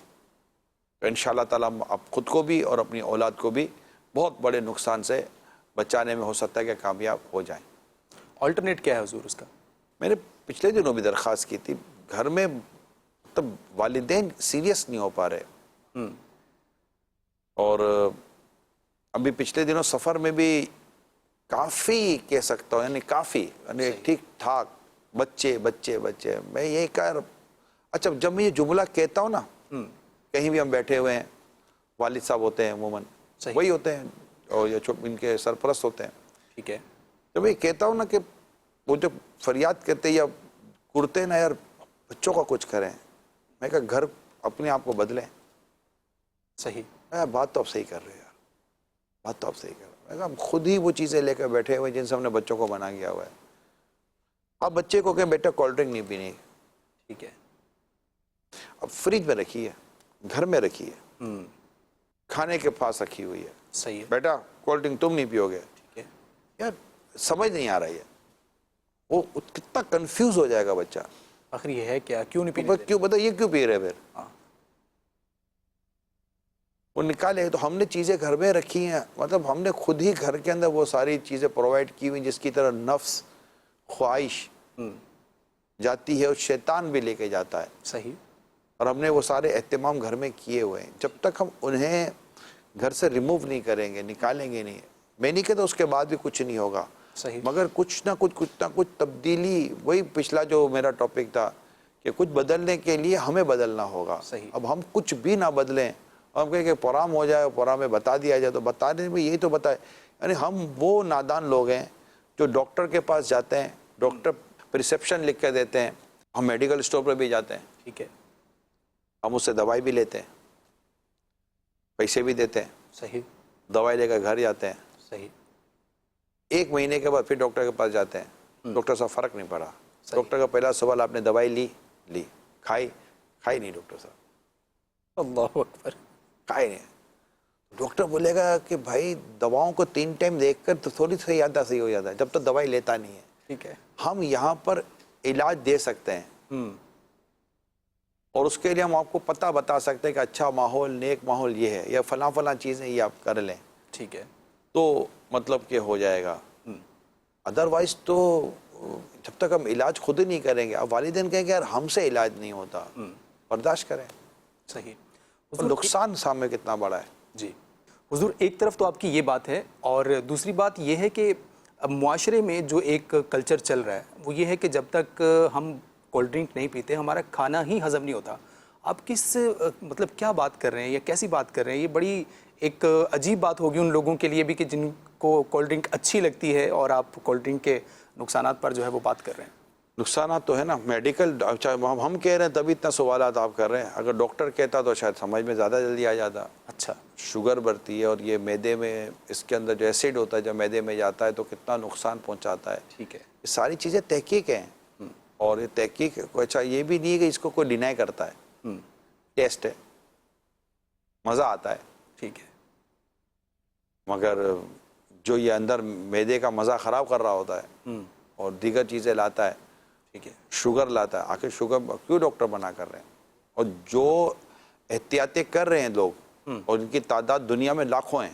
تو انشاءاللہ تعالیٰ آپ خود کو بھی اور اپنی اولاد کو بھی بہت بڑے نقصان سے بچانے میں ہو سکتا ہے کہ کامیاب ہو جائیں. آلٹرنیٹ کیا ہے حضور اس کا؟ میں نے پچھلے دنوں بھی درخواست کی تھی, گھر میں مطلب والدین سیریس نہیں ہو پا رہے, اور ابھی پچھلے دنوں سفر میں بھی کافی کہہ سکتا ہوں, یعنی کافی, یعنی ٹھیک ٹھاک بچے بچے بچے. میں یہی کہہ, اچھا جب میں یہ جملہ کہتا ہوں نا, کہیں بھی ہم بیٹھے ہوئے ہیں, والد صاحب ہوتے ہیں عموماً, وہی ہوتے ہیں اور یہ ان کے سرپرست ہوتے ہیں. ٹھیک ہے. جب یہ کہتا ہوں نا کہ وہ جب فریاد کرتے یا کرتے نا یار بچوں کا کچھ کریں, میں کہا گھر اپنے آپ کو بدلیں. صحیح. بات تو آپ صحیح کر رہے ہیں یار, بات تو آپ صحیح کر رہے ہیں. میں کہا ہم خود ہی وہ چیزیں لے کر بیٹھے ہوئے جن سے ہم نے بچوں کو بنا گیا ہوا ہے. آپ بچے کو کہیں بیٹا کولڈ ڈرنک نہیں پینی, ٹھیک ہے, اب فریج میں رکھی ہے, گھر میں رکھی ہے, کھانے کے پاس رکھی ہوئی ہے, صحیح ہے, بیٹا کولڈ ڈرنک تم نہیں پیو گے. ٹھیک ہے. یار سمجھ نہیں آ رہی ہے, وہ کتنا کنفیوز ہو جائے گا بچہ. آخر یہ ہے کیا, کیوں نہیں پینے دیتے؟ کیوں بتا, یہ کیوں پی رہے پھر؟ ہاں. وہ نکالے. تو ہم نے چیزیں گھر میں رکھی ہیں, مطلب ہم نے خود ہی گھر کے اندر وہ ساری چیزیں پرووائڈ کی ہوئی جس کی طرح نفس خواہش جاتی ہے اور شیطان بھی لے کے جاتا ہے. صحیح. اور ہم نے وہ سارے اہتمام گھر میں کیے ہوئے ہیں. جب تک ہم انہیں گھر سے ریموو نہیں کریں گے, نکالیں گے نہیں, میں نہیں کہتا اس کے بعد بھی کچھ نہیں ہوگا, صحیح, مگر کچھ نہ کچھ تبدیلی. وہی پچھلا جو میرا ٹاپک تھا کہ کچھ بدلنے کے لیے ہمیں بدلنا ہوگا. صحیح. اب ہم کچھ بھی نہ بدلیں, ہم کہیں کہ پرام ہو جائے, پرام میں بتا دیا جائے, تو بتانے میں یہی تو بتائے. یعنی ہم وہ نادان لوگ ہیں جو ڈاکٹر کے پاس جاتے ہیں, ڈاکٹر پرسکرپشن لکھ کے دیتے ہیں, ہم میڈیکل اسٹور پر بھی جاتے ہیں, ٹھیک ہے, ہم اس سے دوائی بھی لیتے ہیں, پیسے بھی دیتے ہیں, صحیح, دوائی لے کر گھر جاتے ہیں, صحیح, 1 مہینے کے بعد پھر ڈاکٹر کے پاس جاتے ہیں, ڈاکٹر صاحب فرق نہیں پڑا. ڈاکٹر کا پہلا سوال, آپ نے دوائی لی کھائی نہیں ڈاکٹر صاحب, اللہ اکبر, کھائی نہیں. ڈاکٹر بولے گا کہ بھائی دواؤں کو 3 ٹائم دیکھ کر تو تھوڑی سی یادہ صحیح ہو جاتا ہے, جب تک دوائی لیتا نہیں ہے. ٹھیک ہے. ہم یہاں پر علاج دے سکتے ہیں, اور اس کے لیے ہم آپ کو پتہ بتا سکتے ہیں کہ اچھا ماحول, نیک ماحول یہ ہے, یا فلاں چیزیں یہ آپ کر لیں, ٹھیک ہے, تو مطلب کہ ہو جائے گا. ادروائز تو جب تک ہم علاج خود ہی نہیں کریں گے, اب والدین کہیں کہ یار ہم سے علاج نہیں ہوتا, برداشت کریں. صحیح. نقصان سامنے کتنا بڑا ہے. جی حضور, ایک طرف تو آپ کی یہ بات ہے, اور دوسری بات یہ ہے کہ اب معاشرے میں جو ایک کلچر چل رہا ہے وہ یہ ہے کہ جب تک ہم کولڈ ڈرنک نہیں پیتے ہمارا کھانا ہی ہضم نہیں ہوتا. آپ کس مطلب کیا بات کر رہے ہیں یا کیسی بات کر رہے ہیں؟ یہ بڑی ایک عجیب بات ہوگی ان لوگوں کے لیے بھی کہ جن کو کولڈ ڈرنک اچھی لگتی ہے, اور آپ کولڈ ڈرنک کے نقصانات پر جو ہے وہ بات کر رہے ہیں. نقصانات تو ہے نا, میڈیکل ہم کہہ رہے ہیں تبھی اتنا سوالات آپ کر رہے ہیں. اگر ڈاکٹر کہتا تو شاید سمجھ میں زیادہ جلدی آ جاتا. اچھا, شوگر بڑھتی ہے, اور یہ معدے میں اس کے اندر جو ایسڈ ہوتا ہے جب معدے میں جاتا ہے تو کتنا نقصان پہنچاتا ہے. ٹھیک ہے. یہ ساری چیزیں تحقیق ہیں, اور یہ تحقیق اچھا یہ بھی نہیں ہے کہ اس کو کوئی ڈینائی کرتا ہے. ٹیسٹ ہے, مزہ آتا ہے, ٹھیک ہے. مگر جو یہ اندر معدے کا مزہ خراب کر رہا ہوتا ہے اور دیگر چیزیں لاتا ہے, ٹھیک ہے. شوگر لاتا ہے, آخر شوگر کیوں ڈاکٹر منع کر رہے ہیں؟ اور جو احتیاطیں کر رہے ہیں لوگ, اور ان کی تعداد دنیا میں لاکھوں ہیں,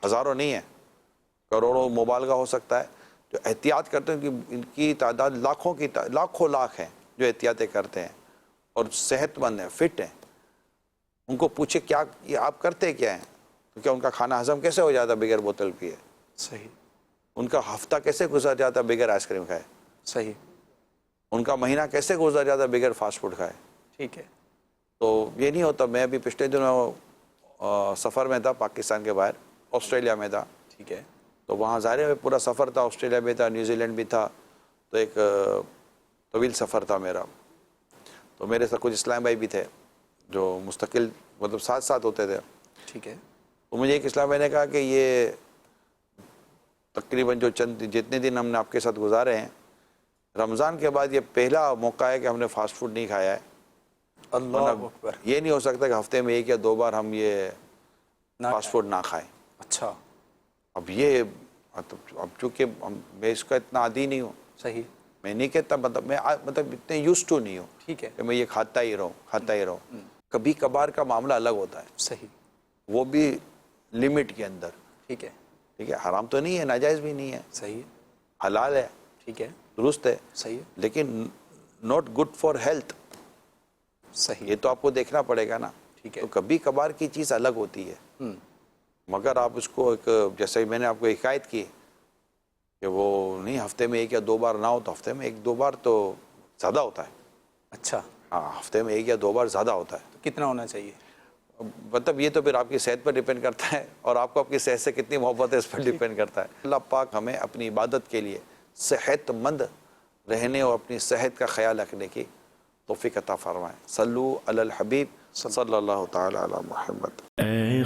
ہزاروں نہیں ہیں, کروڑوں مبالغہ ہو سکتا ہے, جو احتیاط کرتے ہیں ان کی تعداد لاکھوں لاکھ ہیں جو احتیاطیں کرتے ہیں اور صحت مند ہیں, فٹ ہیں. ان کو پوچھے کیا یہ آپ کرتے کیا ہیں, تو کیا ان کا کھانا ہضم کیسے ہو جاتا بغیر بوتل پیے؟ صحیح. ان کا ہفتہ کیسے گزر جاتا بغیر آئس کریم کھائے؟ صحیح. ان کا مہینہ کیسے گزر جاتا بغیر فاسٹ فوڈ کھائے؟ ٹھیک ہے. تو یہ نہیں ہوتا. میں ابھی پچھلے دنوں سفر میں تھا, پاکستان کے باہر آسٹریلیا میں تھا. ٹھیک ہے. تو وہاں ظاہر ہے پورا سفر تھا, آسٹریلیا بھی تھا, نیوزی لینڈ بھی تھا, تو ایک طویل سفر تھا میرا. تو میرے ساتھ کچھ اسلام بھائی بھی تھے جو مستقل مطلب ساتھ ساتھ ہوتے تھے. ٹھیک ہے. تو مجھے ایک اسلام بھائی نے کہا کہ یہ تقریباً جتنے دن ہم نے آپ کے ساتھ گزارے ہیں, رمضان کے بعد یہ پہلا موقع ہے کہ ہم نے فاسٹ فوڈ نہیں کھایا ہے. اللہ اکبر. یہ نہیں ہو سکتا کہ ہفتے میں 1 یا 2 بار ہم یہ فاسٹ فوڈ نہ کھائیں. اچھا. اب یہ اب چونکہ میں اس کا اتنا عادی نہیں ہوں, صحیح. میں نہیں کہتا, میں اتنے یوز ٹو نہیں ہوں ٹھیک ہے. کہ میں یہ کھاتا ہی رہوں. کبھی کبھار کا معاملہ الگ ہوتا ہے, صحیح. وہ بھی لمٹ کے اندر. ٹھیک ہے. ٹھیک ہے, حرام تو نہیں ہے, ناجائز بھی نہیں ہے, صحیح. حلال ہے, ٹھیک ہے. درست ہے, صحیح. لیکن ناٹ گڈ فار ہیلتھ. صحیح. یہ تو آپ کو دیکھنا پڑے گا نا. ٹھیک ہے. تو کبھی کبھار کی چیز الگ ہوتی ہے, مگر آپ اس کو ایک جیسے میں نے آپ کو حکایت کی کہ وہ نہیں ہفتے میں 1 یا 2 بار نہ ہو, تو ہفتے میں 1-2 بار تو زیادہ ہوتا ہے. اچھا. ہاں, ہفتے میں 1 یا 2 بار زیادہ ہوتا ہے. تو کتنا ہونا چاہیے؟ مطلب یہ تو پھر آپ کی صحت پر ڈیپینڈ کرتا ہے, اور آپ کو آپ کی صحت سے کتنی محبت ہے اس پر ڈیپینڈ کرتا ہے. اللہ پاک ہمیں اپنی عبادت کے لیے صحت مند رہنے اور اپنی صحت کا خیال رکھنے کی توفیق عطا فرمائے. صلو علی الحبیب صلی اللہ تعالی علی محمد. اے